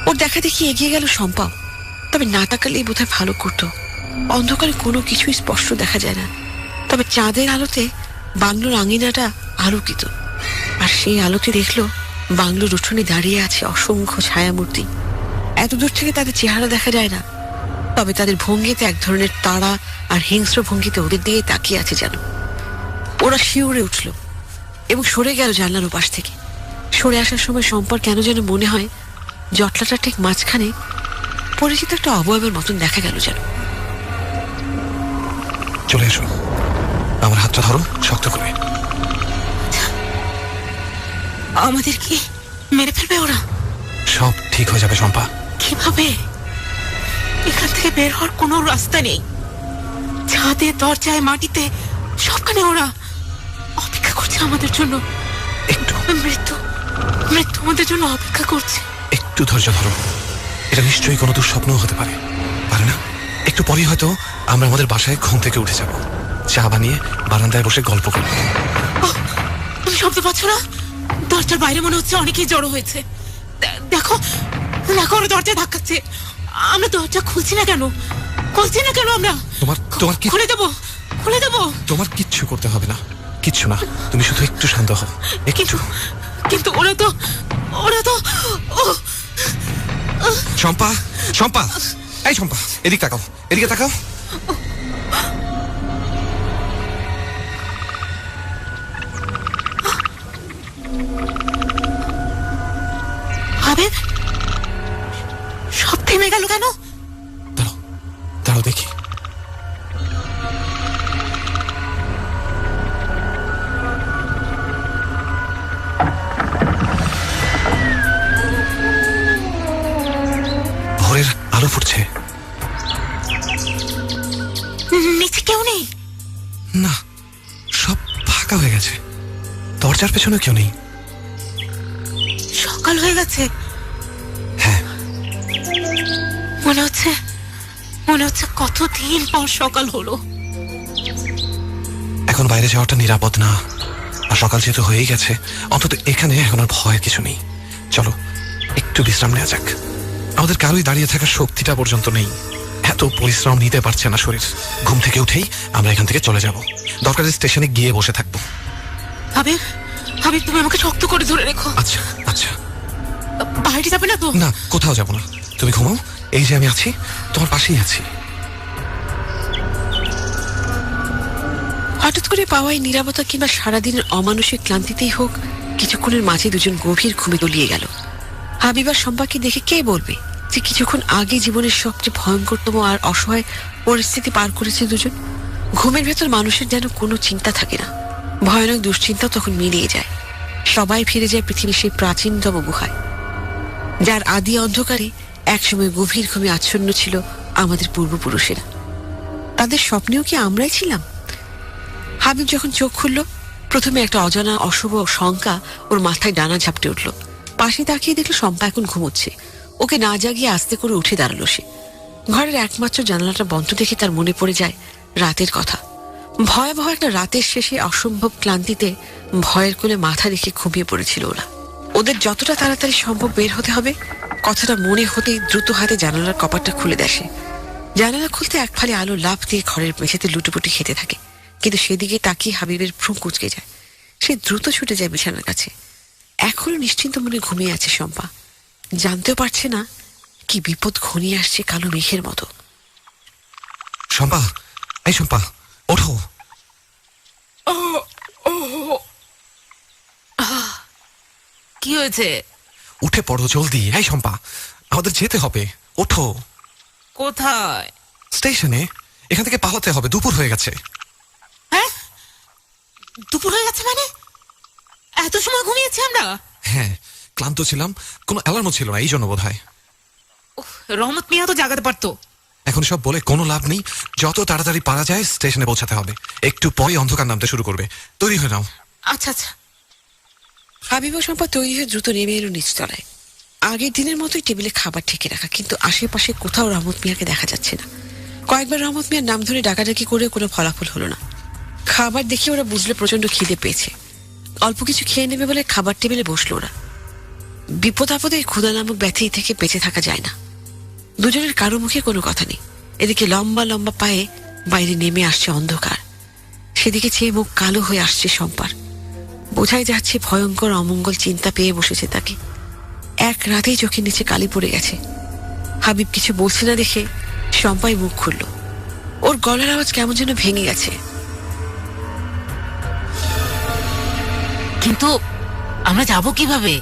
ওর দেখা দেখি এগিয়ে গেল শম্পাও, তবে না তাকালেই বোধহয় ভালো করতো। অন্ধকারে কোনো কিছুই স্পষ্ট দেখা যায় না, তবে চাঁদের আলোতে বাংলোর আঙিনাটা আলোকিত। আর সেই আলোতে দেখলো বাংলোর উঠোনে দাঁড়িয়ে আছে অসংখ্য ছায়ামূর্তি। এত দূর থেকে তাদের চেহারা দেখা যায় না, তবে তাদের ভঙ্গিতে এক ধরনের তাড়া আর হিংস্র ভঙ্গিতে ওদের দিকে তাকিয়ে আছে যেন। ওরা শিউরে উঠল এবং সরে গেল জানলার ওপাশ থেকে। সরে আসার সময় শম্পার কেন যেন মনে হয় জটলাটা ঠিক মাঝখানে পরিচিত একটা অবয়বের মতন দেখা গেল যেন। চলে এসো, আমার হাতটা ধরো শক্ত করে। আমাদের কি মেরে ফেলবে ওরা? সব ঠিক হয়ে যাবে শম্পা। কিভাবে? এখান থেকে বের হওয়ার কোনো রাস্তা নেই। ছাদে, দরজায়, মাটিতে সবখানে ওরা অপেক্ষা করছে আমাদের জন্য। একটু মৃত্যু মৃত্যু আমাদের জন্য অপেক্ষা করছে। একটু ধৈর্য ধরো, এটা নিশ্চয়ই কোনো দুঃস্বপ্ন হতে পারে, পারে না? একটু পরেই হয়তো আমরা আমাদের বাসায় ঘুম থেকে উঠে যাব, চা বানিয়ে বারান্দায় বসে গল্প করব। তুমি শব্দ পাচ্ছ না? দরজার বাইরে মনে হচ্ছে অনেকেই জড়ো হয়েছে। দেখো দেখো, ওরা দরজা ধাক্কাচ্ছে। আমরা দরজা খুলছি না কেন? আমরা তোমার কি খুলে দেবো, খুলে দেবো। তোমার কিচ্ছু করতে হবে না, কিচ্ছু না, তুমি শুধু একটু শান্ত হও, একটু। কিন্তু ওরা তো শম্পা, শম্পা, এই শম্পা, এদিকে তাকাও, এদিকে তাকাও। আবে, সব থেমে গেল কেন? দাঁড়াও দাঁড়াও দেখি। ভোরের আলো ফুটছে। নিচে কেউ নেই? না, সব ফাঁকা হয়ে গেছে, দরজার পেছনে কেউ নেই। সকাল হয়ে গেছে। হ্যাঁ, মনে হচ্ছে কতদিন পর সকাল হলো। এখন বাইরে যাওয়াটা নিরাপদ না, আর সকাল যেহেতু হয়েই গেছে, অন্তত এখানে এখন আর ভয়ের কিছু নেই। চলো একটু বিশ্রাম নেওয়া যাক। আমাদের কারোই দাঁড়িয়ে থাকার শক্তিটা পর্যন্ত নেই, এত পরিশ্রম নিতে পারছে না শরীর। ঘুম থেকে উঠেই আমরা এখান থেকে চলে যাব, দরকার স্টেশনে গিয়ে বসে থাকবো। হাবিব, তুমি আমাকে শক্ত করে ধরে রেখো। আচ্ছা আচ্ছা। বাইরে যাবে না তো? না, কোথাও যাব না, তুমি ঘুমাও, এই যে আমি আছি, তোমার পাশেই আছি। হঠাৎ করে পাওয়া এই নিরাপত্তা কিংবা সারাদিনের অমানসিক ক্লান্তিতেই হোক, কিছুক্ষণের মাঝে দুজন গভীর ঘুমে তলিয়ে গেল। হাবিবার সম্পাকে দেখে কে বলবে যে কিছুক্ষণ আগে জীবনের সবচেয়ে ভয়ঙ্করতম আর অসহায় পরিস্থিতি পার করেছে দুজন। ঘুমের ভেতর মানুষের যেন কোনো চিন্তা থাকে না, ভয়ানক দুশ্চিন্তাও তখন মিলিয়ে যায়। সবাই ফিরে যায় পৃথিবীর সেই প্রাচীনতম গুহায়, যার আদি অন্ধকারে একসময় গভীর ঘুমে আচ্ছন্ন ছিল আমাদের পূর্বপুরুষেরা। তাদের স্বপ্নেও কি আমরাই ছিলাম? হাবিব যখন চোখ খুলল, প্রথমে একটা অজানা অশুভ শঙ্কা ওর মাথায় ডানা ঝাপটে উঠল। পাশে তাকিয়ে দেখলো শম্পা এখন ঘুমোচ্ছে। ওকে না জাগিয়ে আস্তে করে উঠে দাঁড়ালো সে। ঘরের একমাত্র জানালাটা বন্ধ দেখে তার মনে পড়ে যায় রাতের কথা। ভয়াবহ একটা রাতের শেষে অসম্ভব ক্লান্তিতে ভয়ের কোলে মাথা রেখে ঘুমিয়ে পড়েছিল ওরা। ওদের যতটা তাড়াতাড়ি সম্ভব বের হতে হবে কথাটা মনে হতেই দ্রুত হাতে জানালার কপাটটা খুলে দেয় সে। জানালা খুলতে এক ফালি আলো লাফ দিয়ে ঘরের মেঝেতে লুটোপুটি খেতে থাকে, কিন্তু সেদিকে তাকিয়ে হাবিবের ভ্রম কুঁচকে যায়। সে দ্রুত ছুটে যায় বিছানার কাছে। এখনো নিশ্চিন্ত মনে ঘুমিয়ে আছে শম্পা, জানতেও পারছে না কি বিপদ ঘনিয়ে আসছে কালো মেঘের মতো। শম্পা, এই শম্পা, ওঠো। কি হয়েছে? উঠে পড়ো জলদি। এই শম্পা, আমাদের যেতে হবে, ওঠো। কোথায়? স্টেশনে। এখান থেকে পালাতে হবে, দুপুর হয়ে গেছে। হ্যাঁ, দুপুর হয়ে গেছে মানে? এত সময় ঘুমিয়েছি আমরা? হ্যাঁ, ক্লান্ত ছিলাম, কোনো অ্যালার্মও ছিল না, এই জন্য বোধ হয়। রহমত মিয়া তো জাগাতে পারতো। এখন সব বলে কোনো লাভ নেই, যত তাড়াতাড়ি পারা যায় স্টেশনে পৌঁছাতে হবে। একটু পরে অন্ধকার নামতে শুরু করবে, তৈরি হয়ে নাও। আচ্ছা আচ্ছা। হাবিব ও শম্পা তৈরি হয়ে দ্রুত নেমে এলো নিচতলায়। আগের দিনের মতোই টেবিলে খাবার ঠেকে রাখা, কিন্তু আশেপাশে কোথাও রহমত মিয়াকে দেখা যাচ্ছে না। কয়েকবার রহমত মিয়ার নাম ধরে ডাকাডাকি করে কোনো ফলাফল হলো না। খাবার দেখে ওরা বুঝলো প্রচন্ড খিদে পেয়েছে। অল্প কিছু খেয়ে নেবে বলে খাবার টেবিলে বসলো ওরা। বিপদ আপদে ক্ষুধা নামক ব্যাধি থেকে বেঁচে থাকা যায় না। দুজনের কারো মুখে কোনো কথা নেই। এদিকে লম্বা লম্বা পায়ে বাইরে নেমে আসছে অন্ধকার, সেদিকে চেয়ে মুখ কালো হয়ে আসছে শম্পার। বোঝাই যাচ্ছে ভয়ঙ্কর অমঙ্গল চিন্তা পেয়ে বসেছে তাকে। এক রাতেই চোখের নিচে কালি পড়ে গেছে। হাবিব কিছু বলছে না দেখে শম্পাই মুখ খুলল। ওর গলার আওয়াজ কেমন যেন ভেঙে গেছে। কিন্তু আমরা যাব কিভাবে?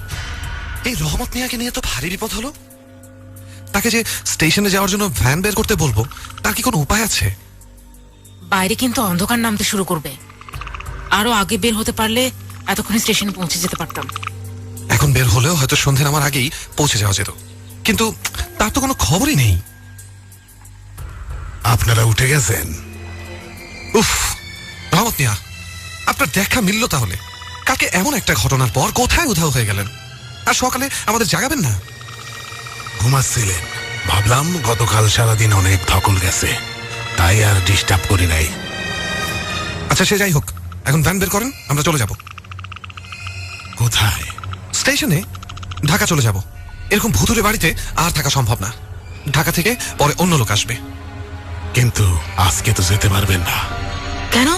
এই রহমত মিয়াকে নিয়ে তো ভারী বিপদ হলো। তাকে যে স্টেশনে যাওয়ার জন্য ভ্যান বের করতে বলবো, তার কি কোনো উপায় আছে? বাইরে কিন্তু অন্ধকার নামতে শুরু করবে। আরো আগে বের হতে পারলে এতক্ষণ স্টেশনে পৌঁছে যেতে পারতাম। এখন বের হলেও হয়তো সন্ধে নামার আগেই পৌঁছে যাওয়া যেত, কিন্তু তার তো কোনো খবরই নেই। আপনারা উঠে গেছেন? উফ, রহমত মিয়া, আপনার দেখা মিলল তাহলে। কাকে এমন একটা ঘটনার পর কোথায় উধাও হয়ে গেলেন? আর সকালে আমাদের জাগাবেন না? ঘুমাচ্ছিলেন, ভাবলাম গতকাল সারাদিন অনেক ধকল গেছে, তাই আর ডিস্টার্ব করি নাই। আচ্ছা, সে যাই হোক, এখন ভ্যান বের করেন, আমরা চলে যাব। কোথায়? স্টেশনে। ঢাকা চলে যাব। এরকম ভুতুরে বাড়িতে আর থাকা সম্ভব না। ঢাকা থেকে পরে অন্য লোক আসবে। কিন্তু আজকে তো যেতে পারবেন না। কেন?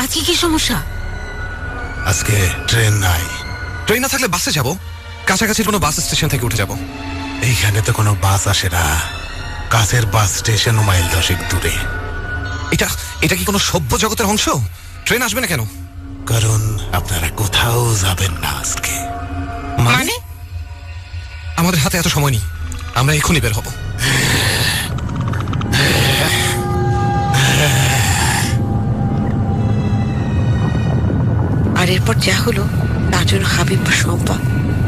আজকে কি সমস্যা? আজকে ট্রেন নাই। ট্রেন না থাকলে বাসে যাব। কাছাকাছি কোনো বাস স্টেশন থেকে উঠে যাব। এইখানে তো কোনো বাস আসে না। কাছের বাস স্টেশন মাইল 10 দূরে। এটা কি কোনো সভ্য জগতের অংশ? ট্রেন আসবে না কেন? কারণ আপনারা কোথাও যাবেন না আজকে। মানে? আমাদের হাতে এত সময় নেই, আমরা এখনই বের হব। আর এরপর যা হলো তার জন্য হাবিব বা শম্পা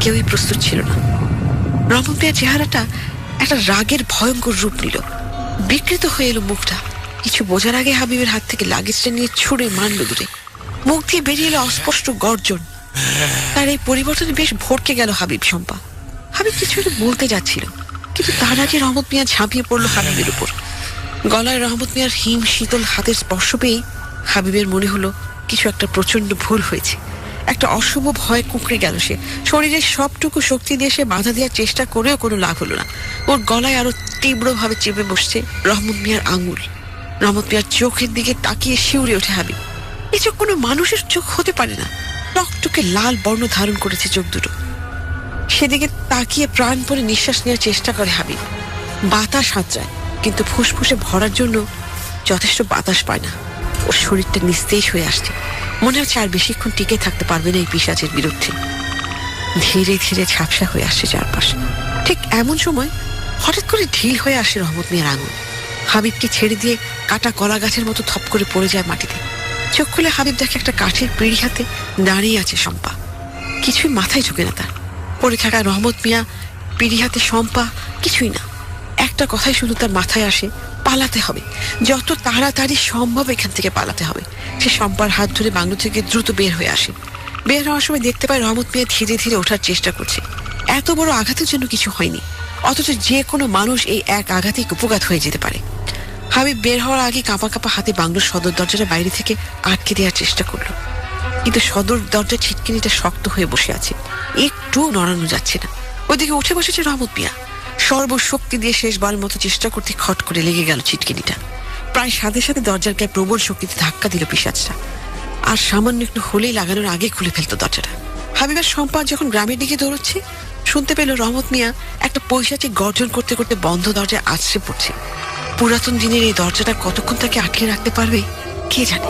কেউই প্রস্তুত ছিল না। রহমত মিয়ার চেহারাটা একটা রাগের ভয়ঙ্কর রূপ নিল। বিকৃত হয়ে এলো মুখটা। কিছু বোঝার আগে হাবিবের হাত থেকে লাগেজটা নিয়ে ছুঁড়ে মারল দূরে। মুখ দিয়ে বেরিয়ে এলো অস্পষ্ট গর্জন। তার এই পরিবর্তনে বেশ ভড়কে গেল হাবিব শম্পা। হাবিব কিছু একটা বলতে যাচ্ছিল, কিন্তু তার আগে রহমত মিয়া ঝাঁপিয়ে পড়লো হাবিবের উপর। গলায় রহমত মিয়ার হিম শীতল হাতের স্পর্শ পেয়ে হাবিবের মনে হলো কিছু একটা প্রচন্ড ভুল হয়েছে। একটা অশুভ ভয় কুঁকড়ে গেল সে। শরীরের সবটুকু শক্তি দিয়ে সে বাধা দেওয়ার চেষ্টা করেও কোনো লাভ হলো না। ওর গলায় আরো তীব্রভাবে চেপে বসছে রহমত মিয়ার আঙুল। রহমত মিয়ার চোখের দিকে তাকিয়ে শিউরে ওঠে হাবিব। এই চোখ কোনো মানুষের চোখ হতে পারে না। টকটকে লাল বর্ণ ধারণ করেছে চোখ দুটো। সেদিকে তাকিয়ে প্রাণপণে নিঃশ্বাস নেওয়ার চেষ্টা করে হাবিব। বাতাস হাতড়ায়, কিন্তু ফুসফুসে ভরার জন্য যথেষ্ট বাতাস পায় না। ওর শরীরটা নিস্তেজ হয়ে আসছে। মনে হচ্ছে আর বেশিক্ষণ টিকে থাকতে পারবে না এই পিশাচের বিরুদ্ধে। ধীরে ধীরে ঝাপসা হয়ে আসছে চারপাশ। ঠিক এমন সময় হঠাৎ করে ঢিল হয়ে আসে রহমত মিয়ার আঙুল। হাবিবকে ছেড়ে দিয়ে কাটা কলা গাছের মতো থপ করে পড়ে যায় মাটিতে। চোখ খুলে হাবিব দেখে একটা কাঠের পিঁড়ি হাতে দাঁড়িয়ে আছে শম্পা। কিছুই মাথায় ঢোকে না তার। পড়ে থাকা রহমত মিয়া, পিঁড়ি হাতে শম্পা, কিছুই না। একটা কথাই শুধু তার মাথায় আসে, পালাতে হবে, যত তাড়াতাড়ি সম্ভব এখান থেকে পালাতে হবে। সে শম্পার হাত ধরে বাংলো থেকে দ্রুত বের হয়ে আসে। বের হওয়ার সময় দেখতে পায় রহমত মিয়া ধীরে ধীরে ওঠার চেষ্টা করছে। এত বড় আঘাতের জন্য কিছু হয়নি, অথচ যে কোনো মানুষ এই এক আঘাতেই কুপঘাত হয়ে যেতে পারে। হাবিব বের হওয়ার আগে কাঁপা কাঁপা হাতে বাংলোর সদর দরজাটা বাইরে থেকে আটকে দেওয়ার চেষ্টা করলো, কিন্তু সদর দরজার ছিটকিনিটা শক্ত হয়ে বসে আছে, একটু নড়ানো যাচ্ছে না। ওইদিকে উঠে বসেছে রহমত মিয়া। সর্বশক্তি দিয়ে শেষবারের মতো চেষ্টা করতে খট করে লেগে গেল ছিটকিনিটা। প্রায় সাথে সাথে দরজার গায়ে প্রবল শক্তিতে ধাক্কা দিল পিশাচটা। আর সামান্য একটু হলেই লাগানোর আগে খুলে ফেলতো দরজাটা। হাবিবের সম্পদ যখন গ্রামের দিকে দৌড়চ্ছে, শুনতে পেল রহমত মিয়া একটা পৈশাচিক গর্জন করতে করতে বন্ধ দরজায় আছড়ে পড়ছে। পুরাতন দিনের এই দরজাটা কতক্ষণ তাকে আটকে রাখতে পারবে কে জানে।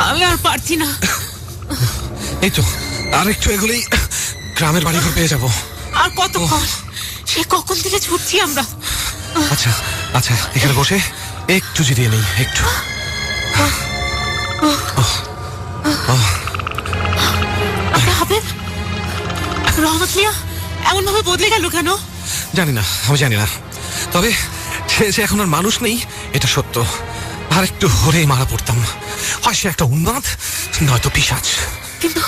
আমি আর পারছি না। এই তো আর একটু এগুলোই গ্রামের বাড়ি ঘর পেয়ে যাব। আর কতক্ষণ? সে কখন থেকে ছুটছি আমরা। আচ্ছা আচ্ছা, এখানে বসে একটু জিরিয়ে নেই, একটু। হাবিব, রহমত মিয়া এমন ভাবে বদলে গেল কেন? জানি না, আমি জানি না। তবে সে যে এখন আর মানুষ নেই এটা সত্য। আর একটু হলেই মারা পড়তাম। হয় সে একটা উন্মাদ, নয়তো পিশাচ। কিন্তু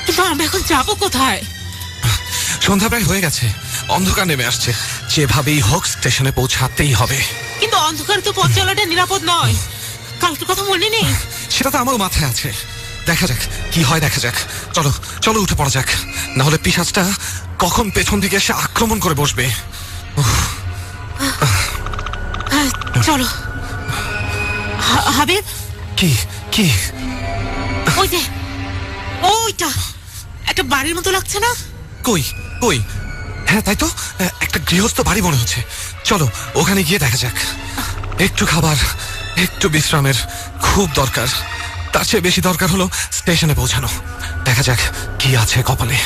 কিন্তু আমরা এখন যাবো কোথায়? সন্ধ্যা প্রায় হয়ে গেছে, অন্ধকার নেমে আসছে। যেভাবেই হোক স্টেশনে পৌঁছাতেই হবে। কিন্তু অন্ধকারে তো পথ চলাটা নিরাপদ নয়। কালকের কথা মনে নেই? সেটা তো আমারও মাথায় আছে। দেখা যাক কি হয়, দেখা যাক। চলো চলো, উঠে পড়া যাক, না হলে পিশাচটা কখন পেছন থেকে এসে আক্রমণ করে বসবে। চলো। হাবিব, কি কি? ওই যে ওইটা একটা বাড়ির মতো লাগছে না? কই কই? হ্যাঁ তাই তো, একটা গৃহস্থ বাড়ি মনে হচ্ছে। চলো ওখানে গিয়ে দেখা যাক। একটু খাবার, একটু বিশ্রামের খুব দরকার। তার চেয়ে বেশি দরকার হলো স্টেশনে পৌঁছানো। দেখা যাক কি আছে কপালে।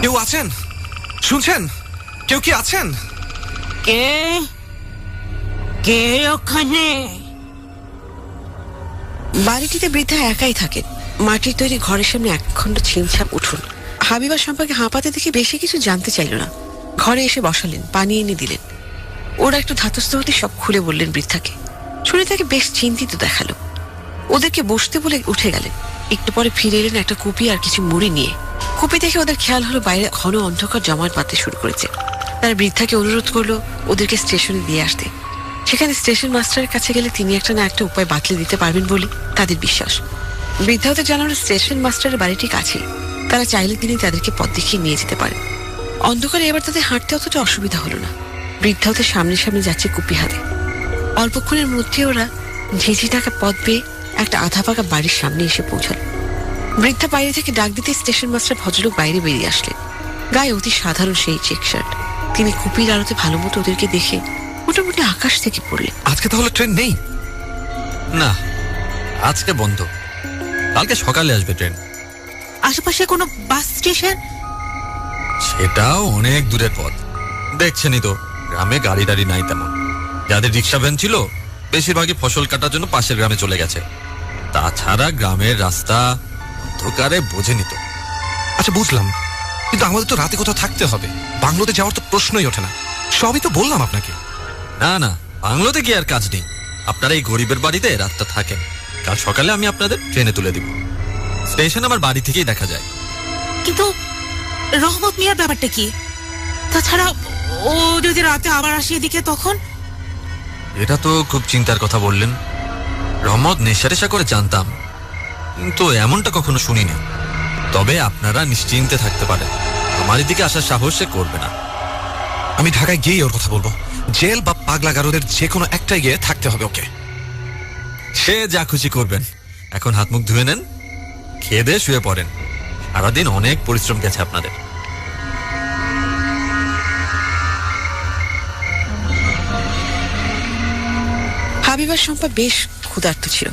কেউ আছেন? শুনছেন? কেউ কি আছেন? কে কে ওখানে? বাড়িটিতে বৃদ্ধা একাই থাকেন। মাটির তৈরি ঘরের সামনে একখণ্ড ছিমছাম উঠুন। হাবিবার সম্পর্কে হাঁপাতে দেখে বেশি কিছু জানতে চাইল না। ঘরে এসে বসালেন, পানি এনে দিলেন। ওরা একটু ধাতস্থ হতে সব খুলে বললেন বৃদ্ধাকে। শুনে তাকে বেশ চিন্তিত দেখালো। ওদেরকে বসতে বলে উঠে গেলেন। একটু পরে ফিরে এলেন একটা কুপি আর কিছু মুড়ি নিয়ে। কুপি দেখে ওদের খেয়াল হলো বাইরে ঘন অন্ধকার জমাট বাঁধতে শুরু করেছে। তারা বৃদ্ধাকে অনুরোধ করলো ওদেরকে স্টেশনে দিয়ে আসতে। সেখানে স্টেশন মাস্টারের কাছে গেলে তিনি একটা না একটা উপায় বাতলে দিতে পারবেন বলে তাদের বিশ্বাস। বৃদ্ধা ওদের জানানো স্টেশন মাস্টারের বাড়িটি কাছে, তারা চাইলে তিনি তাদেরকে পথ দেখিয়ে নিয়ে যেতে পারেন। অন্ধকারে এবার তাদের হাঁটতে অতটা অসুবিধা হলো না। বৃদ্ধা ওদের সামনে সামনে যাচ্ছে কুপি হাতে। অল্পক্ষণের মধ্যে ওরা ঝিঝি ঢাকা পথ পেয়ে একটা আধা পাকা বাড়ির সামনে এসে পৌঁছাল। বৃদ্ধা বাইরে থেকে ডাক দিতে স্টেশন মাস্টার ভদ্রলোক বাইরে বেরিয়ে আসলেন। গায়ে অতি সাধারণ সেই চেক শার্ট। তিনি কুপির আলোতে ভালো মতো ওদেরকে দেখে মোটামুটি আকাশ থেকে পড়লেন। আজকে তাহলে ট্রেন নেই? না, আজকে বন্ধ। কালকে সকালে আসবে ট্রেন। আশেপাশে কোনো বাস স্টেশন? সেটাও অনেক দূরের পথ। দেখছেনই তো, গ্রামে গাড়ি টাড়ি নাই তেমন। যাদের রিক্সা ভ্যান ছিল বেশিরভাগই ফসল কাটার জন্য পাশের গ্রামে চলে গেছে। তাছাড়া গ্রামের রাস্তা অন্ধকারে বোঝেনি তো। আচ্ছা বুঝলাম, কিন্তু আমাদের তো রাতে কোথাও থাকতে হবে। বাংলোতে যাওয়ার তো প্রশ্নই ওঠে না। সবই তো বললাম আপনাকে। না না, বাংলোতে গিয়ে আর কাজ নেই। আপনারা এই গরিবের বাড়িতে রাতটা থাকেন। কাল সকালে আমি আপনাদের ট্রেনে তুলে দিব। স্টেশন আমার বাড়ি থেকেই দেখা যায়। কিন্তু রহমত মিয়ার ব্যাপারটা কি? তাছাড়া ও যদি রাতে আবার আসে এদিকে তখন? এটা তো খুব চিন্তার কথা বললেন। রহমত নেশা করে জানতাম, কিন্তু এমনটা কখনো শুনিনি। তবে আপনারা নিশ্চিন্তে থাকতে পারেন, আমার এদিকে আসার সাহস সে করবে না। আমি ঢাকায় গিয়েই ওর কথা বলবো। জেল বা পাগলা গারদের যে কোনো একটাই গিয়ে থাকতে হবে ওকে। সে যা খুশি করবেন। এখন হাত মুখ ধুয়ে নেন, খেয়ে দিয়ে শুয়ে পড়েন। সারাদিন অনেক পরিশ্রম গেছে আপনাদের। হাবিবার শম্পা বেশ ক্ষুধার্ত ছিল।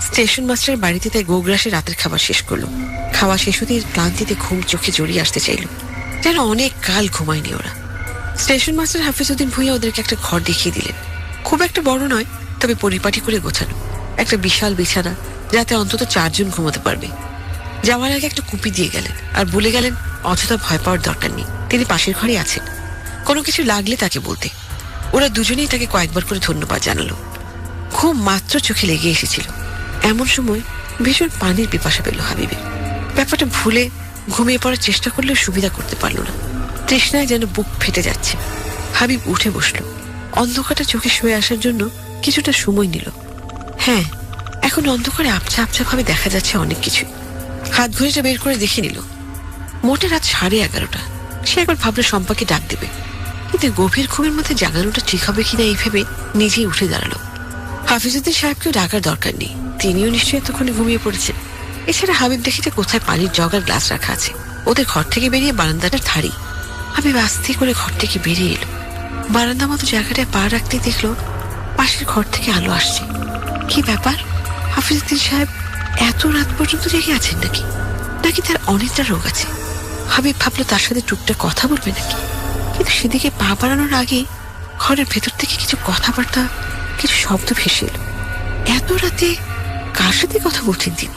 স্টেশন মাস্টারের বাড়িতে তাই গোগ্রাসে রাতের খাবার শেষ করলো। খাওয়া শেষ হতে ক্লান্তিতে ঘুম চোখে জড়িয়ে আসতে চাইল, যেন অনেক কাল ঘুমায়নি ওরা। স্টেশন মাস্টার হাফিজউদ্দিন ভূঁইয়া ওদেরকে একটা ঘর দেখিয়ে দিলেন। খুব একটা বড় নয়, তবে পরিপাটি করে গোছানো। একটা বিশাল বিছানা, যাতে অন্তত 4 জন ঘুমোতে পারবে। যাওয়ার আগে একটা কুপি দিয়ে গেলেন আর বলে গেলেন অযথা ভয় পাওয়ার দরকার নেই, তিনি পাশের ঘরে আছেন, কোনো কিছু লাগলে তাকে বলতে। ওরা দুজনেই তাকে কয়েকবার করে ধন্যবাদ জানালো। খুব মাত্র চোখে লেগে এসেছিল। এমন সময় ভীষণ পানির পিপাসা পেল হাবিবের। ব্যাপারটা ভুলে ঘুমিয়ে পড়ার চেষ্টা করলেও সুবিধা করতে পারল না। তৃষ্ণায় যেন বুক ফেটে যাচ্ছে। হাবিব উঠে বসল। অন্ধকারটা চোখে শুয়ে আসার জন্য কিছুটা সময় নিল। হ্যাঁ, এখন অন্ধকারে আবছা আবছা ভাবে দেখা যাচ্ছে অনেক কিছু। হাত ঘড়িটা বের করে দেখে নিল, মোটে রাত 11:30। সে একবার ভাবলো শম্পাকে ডাক দেবে, কিন্তু গভীর ঘুমের মধ্যে জাগানোটা ঠিক হবে কিনা এই ভেবে নিজেই উঠে দাঁড়ালো। হাফিজউদ্দিন সাহেবকেও ডাকার দরকার নেই, তিনিও নিশ্চয়ই এতক্ষণে ঘুমিয়ে পড়েছেন। এছাড়া হাবিব দেখেছে কোথায় পানির জগ আর গ্লাস রাখা আছে। ওদের ঘর থেকে বেরিয়ে বারান্দাটার ধারি। হাবিব আস্তে করে ঘর থেকে বেরিয়ে এলো। বারান্দা মতো জায়গাটায় পা রাখতে দেখলো পাশের ঘর থেকে আলো আসছে। কি ব্যাপার? হাফিজউদ্দিন সাহেব এত রাত পর্যন্ত জেগে আছেন নাকি? নাকি তার অনেকটা রোগ আছে? হাবিব ভাবলো তার সাথে টুকটাক কথা বলবে নাকি, কিন্তু সেদিকে পা বাড়ানোর আগে ঘরের ভেতর থেকে কিছু কথাবার্তা, কিছু শব্দ ভেসে এলো। এত রাতে কার সাথে কথা বলছেন তিনি?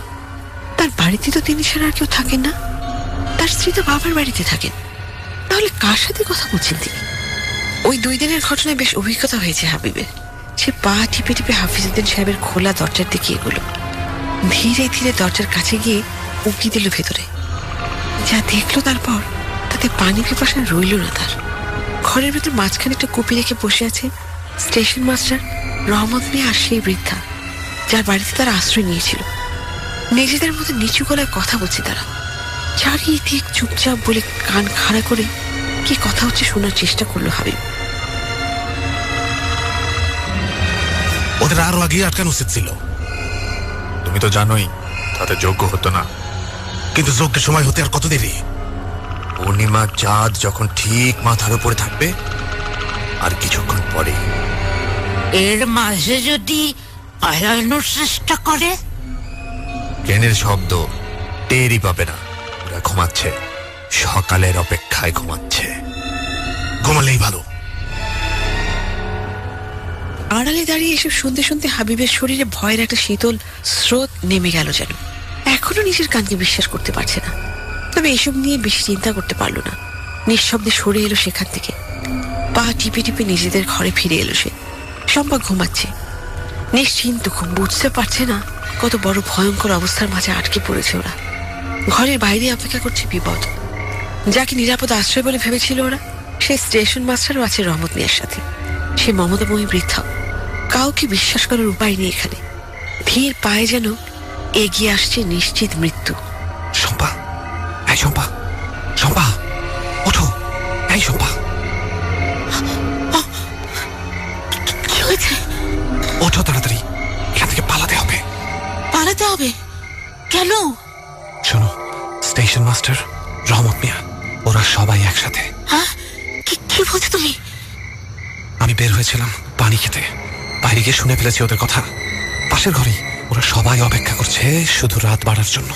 তার বাড়িতে তো তিনি ছাড়া আর কেউ থাকেন না। তার স্ত্রী তো বাবার বাড়িতে থাকেন। তাহলে কার সাথে কথা বলছেন তিনি? ওই 2 দিনের ঘটনায় বেশ অভিজ্ঞতা হয়েছে হাবিবের। সে পা টিপে টিপে হাফিজউদ্দিন সাহেবের খোলা দরজার দিকে এগোলো। ধীরে ধীরে দরজার কাছে গিয়ে উঁকি দিল ভেতরে। যা দেখলো তারপর তাতে পানি পিপাসা রইল না তার। ঘরের ভেতর মাঝখানে একটা কুপি রেখে বসে আছে স্টেশন মাস্টার, রহমত মিয়া আর সেই বৃদ্ধা যার বাড়িতে তারা আশ্রয় নিয়েছিল। নিজেদের মধ্যে নিচু গলায় কথা বলছে তারা। চারিদিক চুপচাপ বলে কান খাড়া করে কি কথা হচ্ছে শোনার চেষ্টা করলো হাবিব। ওদের আরো আগে আটকানো উচিত ছিল। তুমি তো জানোই তাতে যোগ্য হতো না। কিন্তু যজ্ঞের সময় হতে আর কত দেরি? পূর্ণিমার চাঁদ যখন ঠিক মাথার উপরে থাকবে আর কিছুক্ষণ পরে। এর মাঝে যদি পালানোর চেষ্টা করে? ট্রেনের শব্দ টেরই পাবে না। ওরা ঘুমাচ্ছে, সকালের অপেক্ষায় ঘুমাচ্ছে। ঘুমালেই ভালো। আড়ালে দাঁড়িয়ে এসব শুনতে শুনতে হাবিবের শরীরে ভয়ের একটা শীতল স্রোত নেমে গেল যেন। এখনো নিজের কানকে বিশ্বাস করতে পারছে না, তবে এসব নিয়ে বেশি চিন্তা করতে পারলো না। নিঃশব্দে সরে এলো সেখান থেকে, পা টিপে টিপে নিজেদের ঘরে ফিরে এলো সে। শম্পা ঘুমাচ্ছে নিশ্চিন্ত, খুব বুঝতে পারছে না কত বড় ভয়ঙ্কর অবস্থার মাঝে আটকে পড়েছে ওরা। ঘরের বাইরে অপেক্ষা করছে বিপদ। যাকে নিরাপদ আশ্রয় বলে ভেবেছিল ওরা, সে স্টেশন মাস্টারও আছে রহমত মিয়ার সাথে। সে মমতাময়ী বৃদ্ধা, কাউকে বিশ্বাস করার উপায় নেই এখানে। ধীর পায়ে যেন এগিয়ে আসছে নিশ্চিত মৃত্যু। শম্পা, এই শম্পা, শম্পা ওঠো, এই শম্পা, কি হয়েছে? ওঠো তাড়াতাড়ি, এখান থেকে পালাতে হবে। পালাতে হবে কেন? শোনো, স্টেশন মাস্টার, রহমত মিয়া, ওরা সবাই একসাথে। হ্যাঁ, কি বলছো তুমি? আমি বের হয়েছিলাম পানি খেতে, বাইরে গিয়ে শুনে ফেলেছি ওদের কথা। পাশের ঘরেই ওরা সবাই অপেক্ষা করছে শুধু রাত বাড়ার জন্য।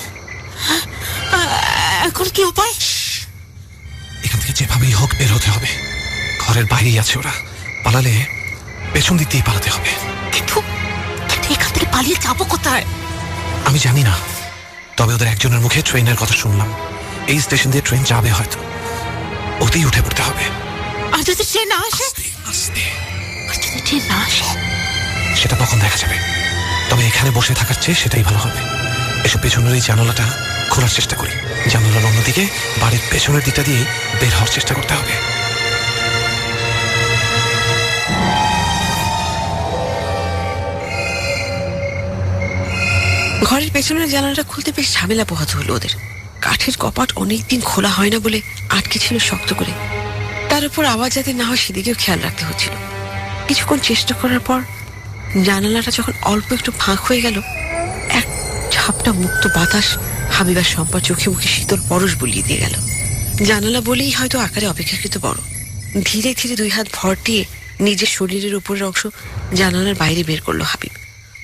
এখন কি উপায়? এখান থেকে যেভাবেই হোক বের হতে হবে। ঘরের বাইরেই আছে ওরা, পালালে পেছন দিক দিয়ে পালাতে হবে। কিন্তু এখান থেকে পালিয়ে যাবো কোথায়? আমি জানি না, তবে ওদের একজনের মুখে ট্রেনের কথা শুনলাম। এই স্টেশন দিয়ে ট্রেন যাবে হয়তো, ওতেই উঠে পড়তে হবে। আর যদি ট্রেন না আসে? আস্তে, আর যদি ট্রেন না আসে? সেটা তখন দেখা যাবে। তবে এখানে বসে থাকার চেয়ে সেটাই ভালো হবে। এসব পেছনের এই জানালাটা খোলার চেষ্টা করি। জানালার অন্যদিকে বাড়ির পেছনের দিকটা দিয়ে বের হওয়ার চেষ্টা করতে হবে। ঘরের পেছনের জানালাটা খুলতে বেশ ঝামেলা পোহাতে হলো ওদের। কাঠের কপাট অনেকদিন খোলা হয় না বলে আটকে ছিল শক্ত করে। তার উপর আওয়াজ যাতে না হয় সেদিকেও খেয়াল রাখতে হচ্ছিল। কিছুক্ষণ চেষ্টা করার পর জানালাটা যখন অল্প একটু ফাঁক হয়ে গেল, এক ঝাপটা মুক্ত বাতাস হাবিবার শম্পার চোখে মুখে শীতল পরশ বুলিয়ে দিয়ে গেল। জানালা বলেই হয়তো আকারে অপেক্ষাকৃত বড়। ধীরে ধীরে দুই হাত ভর দিয়ে নিজের শরীরের উপরের অংশ জানালার বাইরে বের করলো হাবিব।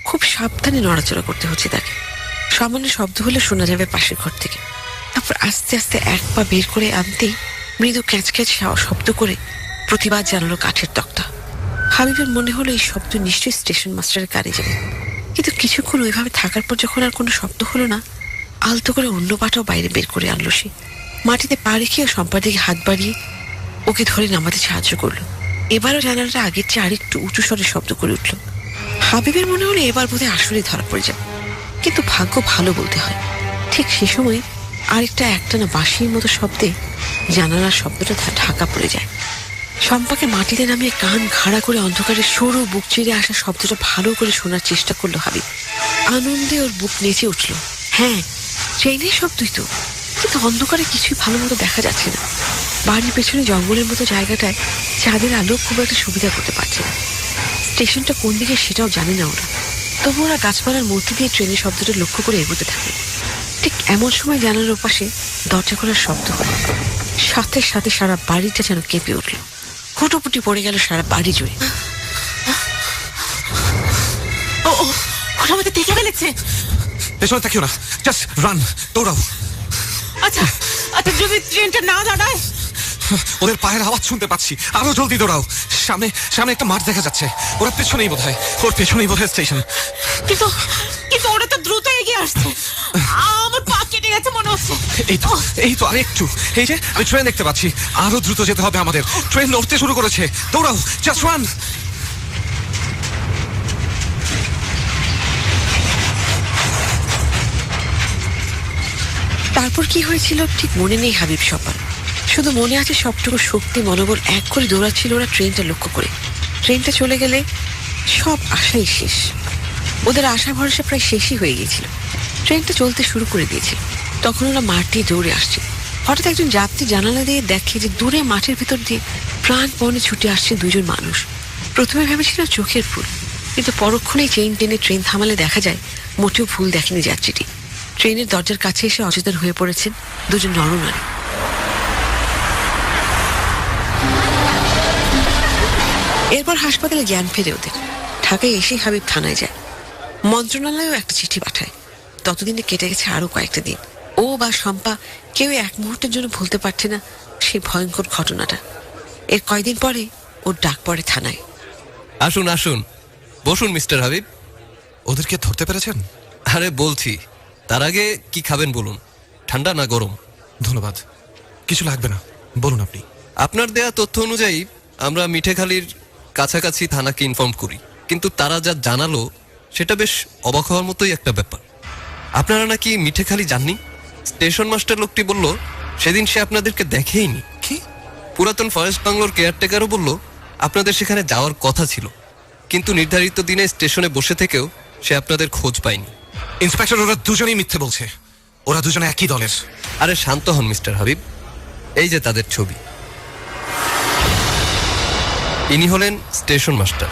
খুব সাবধানে নড়াচড়া করতে হচ্ছে তাকে। সামান্য শব্দ হলে শোনা যাবে পাশের ঘর থেকে। তারপর আস্তে আস্তে এক পা বের করে আনতেই মৃদু ক্যাচ ক্যাচ শব্দ করে প্রতিবাদ জানালো কাঠের তক্তা। হাবিবের মনে হলো এই শব্দ নিশ্চয়ই স্টেশন মাস্টারের কানে যাবে। কিন্তু কিছুক্ষণ ওইভাবে থাকার পর যখন আর কোনো শব্দ হলো না, আলতো করে অন্য পাটাও বাইরে বের করে আনলো সে। মাটিতে পা রেখে সম্পার দিকে হাত বাড়িয়ে ওকে ধরে নামাতে সাহায্য করলো। এবারও জানালাটা আগের চেয়ে আরেকটু উঁচু স্বরে শব্দ করে উঠল। হাবিবের মনে হলো এবার বোধহয় আসলেই ধরা পড়ে যাবে। কিন্তু ভাগ্য ভালো বলতে হয়। ঠিক সে সময় আরেকটা একটানা বাঁশির মতো শব্দে জানালার শব্দটা ঢাকা পড়ে যায়। শম্পাকে মাটিতে নামিয়ে কান খাড়া করে অন্ধকারের সরু বুক চিরে আসা শব্দটা ভালো করে শোনার চেষ্টা করলো হাবিব। আনন্দে ওর বুক নেচে উঠল। হ্যাঁ, ট্রেনের শব্দই তো, কিন্তু অন্ধকারে কিছুই ভালো মতো দেখা যাচ্ছে না। বাড়ির পেছনে জঙ্গলের মতো জায়গাটায় চাঁদের আলো খুব একটা সুবিধা করতে পারছে না। স্টেশনটা কোন দিকে সেটাও জানে না ওরা। তবু ওরা গাছপালার মধ্যে দিয়ে ট্রেনের শব্দটা লক্ষ্য করে এগোতে থাকে। ঠিক এমন সময় জানালার ওপাশে দরজা খোলার শব্দ হলো। সাথে সাথে সারা বাড়িটা যেন কেঁপে উঠল। হুটোপুটি পড়ে গেল সারা বাড়ি জুড়ে। ওরা আমাদের দেখে ফেলেছে। পেছনে তাকিও না, জাস্ট রান, দৌড়াও। আচ্ছা আচ্ছা, যদি ট্রেনটা না দাঁড়ায়? ওদের পায়ের আওয়াজ শুনতে পাচ্ছি, আরো জলদি দৌড়াও। সামনে সামনে একটা মাঠ দেখা যাচ্ছে, ওরা পেছনেই বোধহয়, ওর পেছনেই বোধহয় স্টেশন। কিন্তু কিন্তু ওরা তো দ্রুত এগিয়ে আসছে। আমার পা কেটে গেছে মনে হচ্ছে। এই তো আরেকটু, এই যে আমি ট্রেন দেখতে পাচ্ছি। আরো দ্রুত যেতে হবে আমাদের, ট্রেন নড়তে শুরু করেছে। দৌড়াও, জাস্ট রান। তারপর কি হয়েছিল ঠিক মনে নেই হাবিব সবার। শুধু মনে আছে সবটুকু শক্তি মনোবল এক করে দৌড়াচ্ছিল ওরা ট্রেনটা লক্ষ্য করে। ট্রেনটা চলে গেলে সব আশাই শেষ। ওদের আশা ভরসা প্রায় শেষই হয়ে গিয়েছিল। ট্রেনটা চলতে শুরু করে দিয়েছিল। তখন ওরা মাঠ দিয়ে দৌড়ে আসছে। হঠাৎ একজন যাত্রী জানালা দিয়ে দেখে যে দূরে মাঠের ভিতর দিয়ে প্রাণপণে ছুটে আসছে দুজন মানুষ। প্রথমে ভেবেছিল চোখের ভুল, কিন্তু পরক্ষণেই চেইন টেনে ট্রেন থামালে দেখা যায় মোটেও ভুল দেখেনি যাত্রীটি। ট্রেনের দরজার কাছে এসে অচেতন হয়ে পড়েছেন দুজন নরনারী। এরপর হাসপাতালে জ্ঞান ফেরে ওদের। ঢাকায় এসে হাবিব থানায় যায়। মন্ত্রণালয়েও একটা চিঠি পাঠায়। ততদিনে কেটে গেছে আরো কয়েকটা দিন। ও বা শম্পা কেউ এক মুহূর্তের জন্য ভুলতে পারছে না সেই ভয়ঙ্কর ঘটনাটা। এর কয়েকদিন পরে ওর ডাক পড়ে থানায়। আসুন আসুন, বসুন মিস্টার হাবিব। ওদেরকে ধরতে পেরেছেন? আরে বলছি, তার আগে কি খাবেন বলুন, ঠান্ডা না গরম? ধন্যবাদ, কিছু লাগবে না, বলুন আপনি। আপনার দেয়া তথ্য অনুযায়ী আমরা মিঠেখালির কাছাকাছি থানাকে ইনফর্ম করি, কিন্তু তারা যা জানালো সেটা বেশ অবাক হওয়ার মতোই একটা ব্যাপার। আপনারা নাকি মিঠেখালি যাননি? স্টেশন মাস্টার লোকটি বলল সেদিন সে আপনাদেরকে দেখেইনি। কি? পুরাতন ফরেস্ট বাংলোর কেয়ারটেকারও বলল আপনাদের সেখানে যাওয়ার কথা ছিল, কিন্তু নির্ধারিত দিনে স্টেশনে বসে থেকেও সে আপনাদের খোঁজ পায়নি। ইন্সপেক্টর, ওরা দুজনেই মিথ্যে বলছে। ওরা দুজনে একই দলের। আরে শান্ত হন মিস্টার হাবিব, এই যে তাদের ছবি। ইনি হলেন স্টেশন মাস্টার,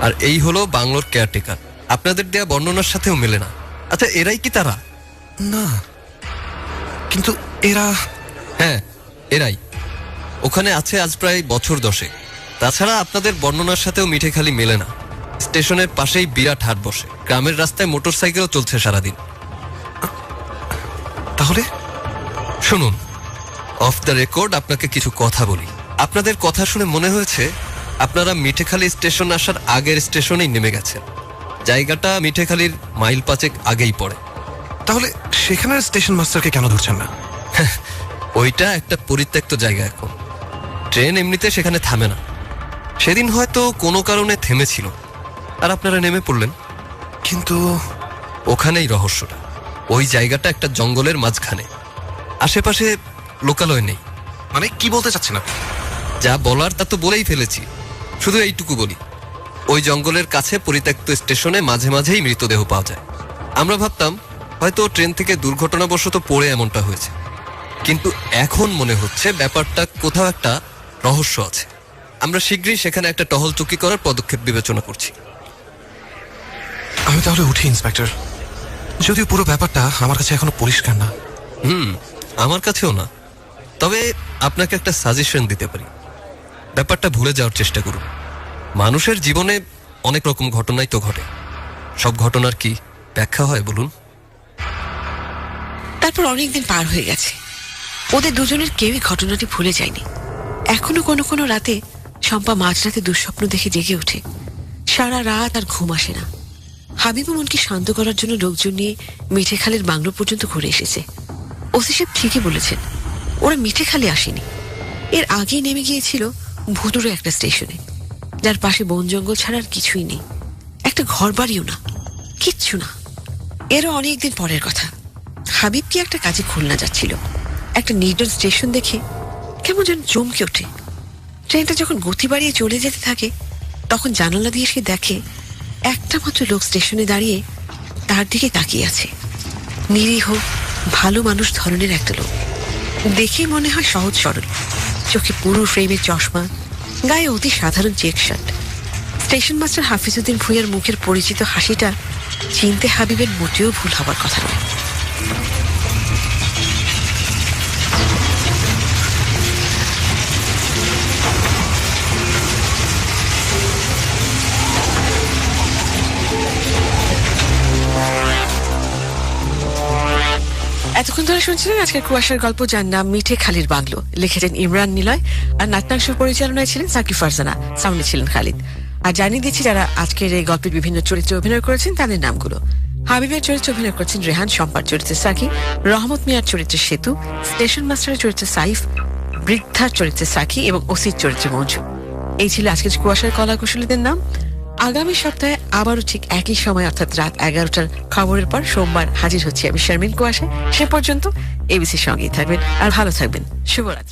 আর এই হলো বাংলোর কেয়ারটেকার। আপনাদের দেয়া বর্ণনার সাথেও মেলে না। আচ্ছা, এরাই কি তারা? না, কিন্তু এরা... হ্যাঁ, এরাই। ওখানে আছে আজ প্রায় বছর 10। তাছাড়া আপনাদের বর্ণনার সাথেও মিঠেখালি মেলে না। স্টেশনের পাশেই বিরাট হাট বসে, গ্রামের রাস্তায় মোটরসাইকেলও চলছে সারাদিন। তাহলে শুনুন, অফ দ্য রেকর্ড আপনাকে কিছু কথা বলি। আপনাদের কথা শুনে মনে হয়েছে আপনারা মিঠেখালি স্টেশন আসার আগের স্টেশনেই নেমে গেছেন। জায়গাটা মিঠেখালির মাইল 5 আগেই পড়ে। তাহলে সেখানের স্টেশন মাস্টারকে কেন ধরছেন না? ওইটা একটা পরিত্যক্ত জায়গা এখন। ট্রেন এমনিতে সেখানে থামে না। সেদিন হয়তো কোনো কারণে থেমেছিল, আর আপনারা নেমে পড়লেন। কিন্তু ওখানেই রহস্যটা। ওই জায়গাটা একটা জঙ্গলের মাঝখানে, আশেপাশে লোকালয় নেই। মানে কি বলতে চাচ্ছেন আপনি? যা বলার তা তো বলেই ফেলেছি, শুধু এইটুকু বলি, ওই জঙ্গলের কাছে পরিত্যক্ত স্টেশনে মাঝে মাঝেই মৃতদেহ পাওয়া যায়। আমরা ভাবতাম হয়তো ট্রেন থেকে দুর্ঘটনাবশত পড়ে এমনটা হয়েছে, কিন্তু এখন মনে হচ্ছে ব্যাপারটা কোথাও একটা রহস্য আছে। আমরা শীঘ্রই সেখানে একটা টহল চুকি করার পদক্ষেপ বিবেচনা করছি। আমি তাহলে উঠি ইন্সপেক্টর, যদিও পুরো ব্যাপারটা আমার কাছে এখনো পরিষ্কার না। আমার কাছেও না, তবে আপনাকে একটা সাজেশন দিতে পারি। ব্যাপারটা ভুলে যাওয়ার চেষ্টা করুন। মানুষের জীবনে অনেক রকম ঘটনাই তো ঘটে, সব ঘটনার কি ব্যাখ্যা হয় বলুন? তারপর অনেকদিন পার হয়ে গেছে, ওদের দুজনের কেউই ঘটনাটি ভুলে যায়নি। এখনো কোনো কোনো রাতে শম্পা মাঝরাতে দুঃস্বপ্ন দেখে জেগে ওঠে, সারা রাত আর ঘুম আসে না। হাবিবু মনকে শান্ত করার জন্য লোকজন নিয়ে মিঠেখালির বাংলো পর্যন্ত ঘুরে এসেছে। ওসি সাহেব ঠিকই বলেছেন, ওরা মিঠেখালি আসেনি, এর আগেই নেমে গিয়েছিল ভুতুরে একটা স্টেশনে, যার পাশে বন জঙ্গল ছাড়া আর কিছুই নেই, একটা ঘর বাড়িও না, কিচ্ছু না। এরও অনেকদিন পরের কথা। হাবিব কি একটা কাজে খুলনা যাচ্ছিল, একটা নির্জন স্টেশন দেখে কেমন যেন চমকে ওঠে। ট্রেনটা যখন গতি বাড়িয়ে চলে যেতে থাকে, তখন জানালা দিয়ে সে দেখে একটা মাত্র লোক স্টেশনে দাঁড়িয়ে তার দিকে তাকিয়ে আছে। নিরীহ ভালো মানুষ ধরনের একটা লোক, দেখে মনে হয় সহজ সরল, চোখে পুরো ফ্রেমের চশমা, গায়ে অতি সাধারণ check shirt. Station master Hafizuddin ভূঁইয়ার মুখের পরিচিত হাসিটা চিনতে হাবিবের মোটেও ভুল হবার কথা নয়। এতক্ষণ ধরে শুনছিলেন আজকের কুয়াশার গল্প, যার নাম মিঠেখালির বাংলো। লিখেছেন ইমরান নিলয়, আর নাট্যাংশ পরিচালনায় ছিলেন সাকিব ফারজানা, সাউন্ডে ছিলেন খালিদ। আর জানিয়ে দিচ্ছি যারা আজকের এই গল্পের বিভিন্ন চরিত্রে অভিনয় করেছেন তাদের নামগুলো। হাবিবের চরিত্রে অভিনয় করেছেন রেহান, শম্পার চরিত্রে সাকি, রহমত মিয়ার চরিত্রে সেতু, স্টেশন মাস্টারের চরিত্রে সাইফ, বৃদ্ধার চরিত্রে সাকি এবং ওসির চরিত্রে মঞ্জু। এই ছিল আজকের কুয়াশার কলা কুশলীদের নাম। আগামী সপ্তাহে আবারও ঠিক একই সময় অর্থাৎ রাত 11টার খবরের পর সোমবার হাজির হচ্ছি আমি শারমিন কুয়াশায়। সে পর্যন্ত এবিসির সঙ্গেই থাকবেন আর ভালো থাকবেন। শুভরাত্রি।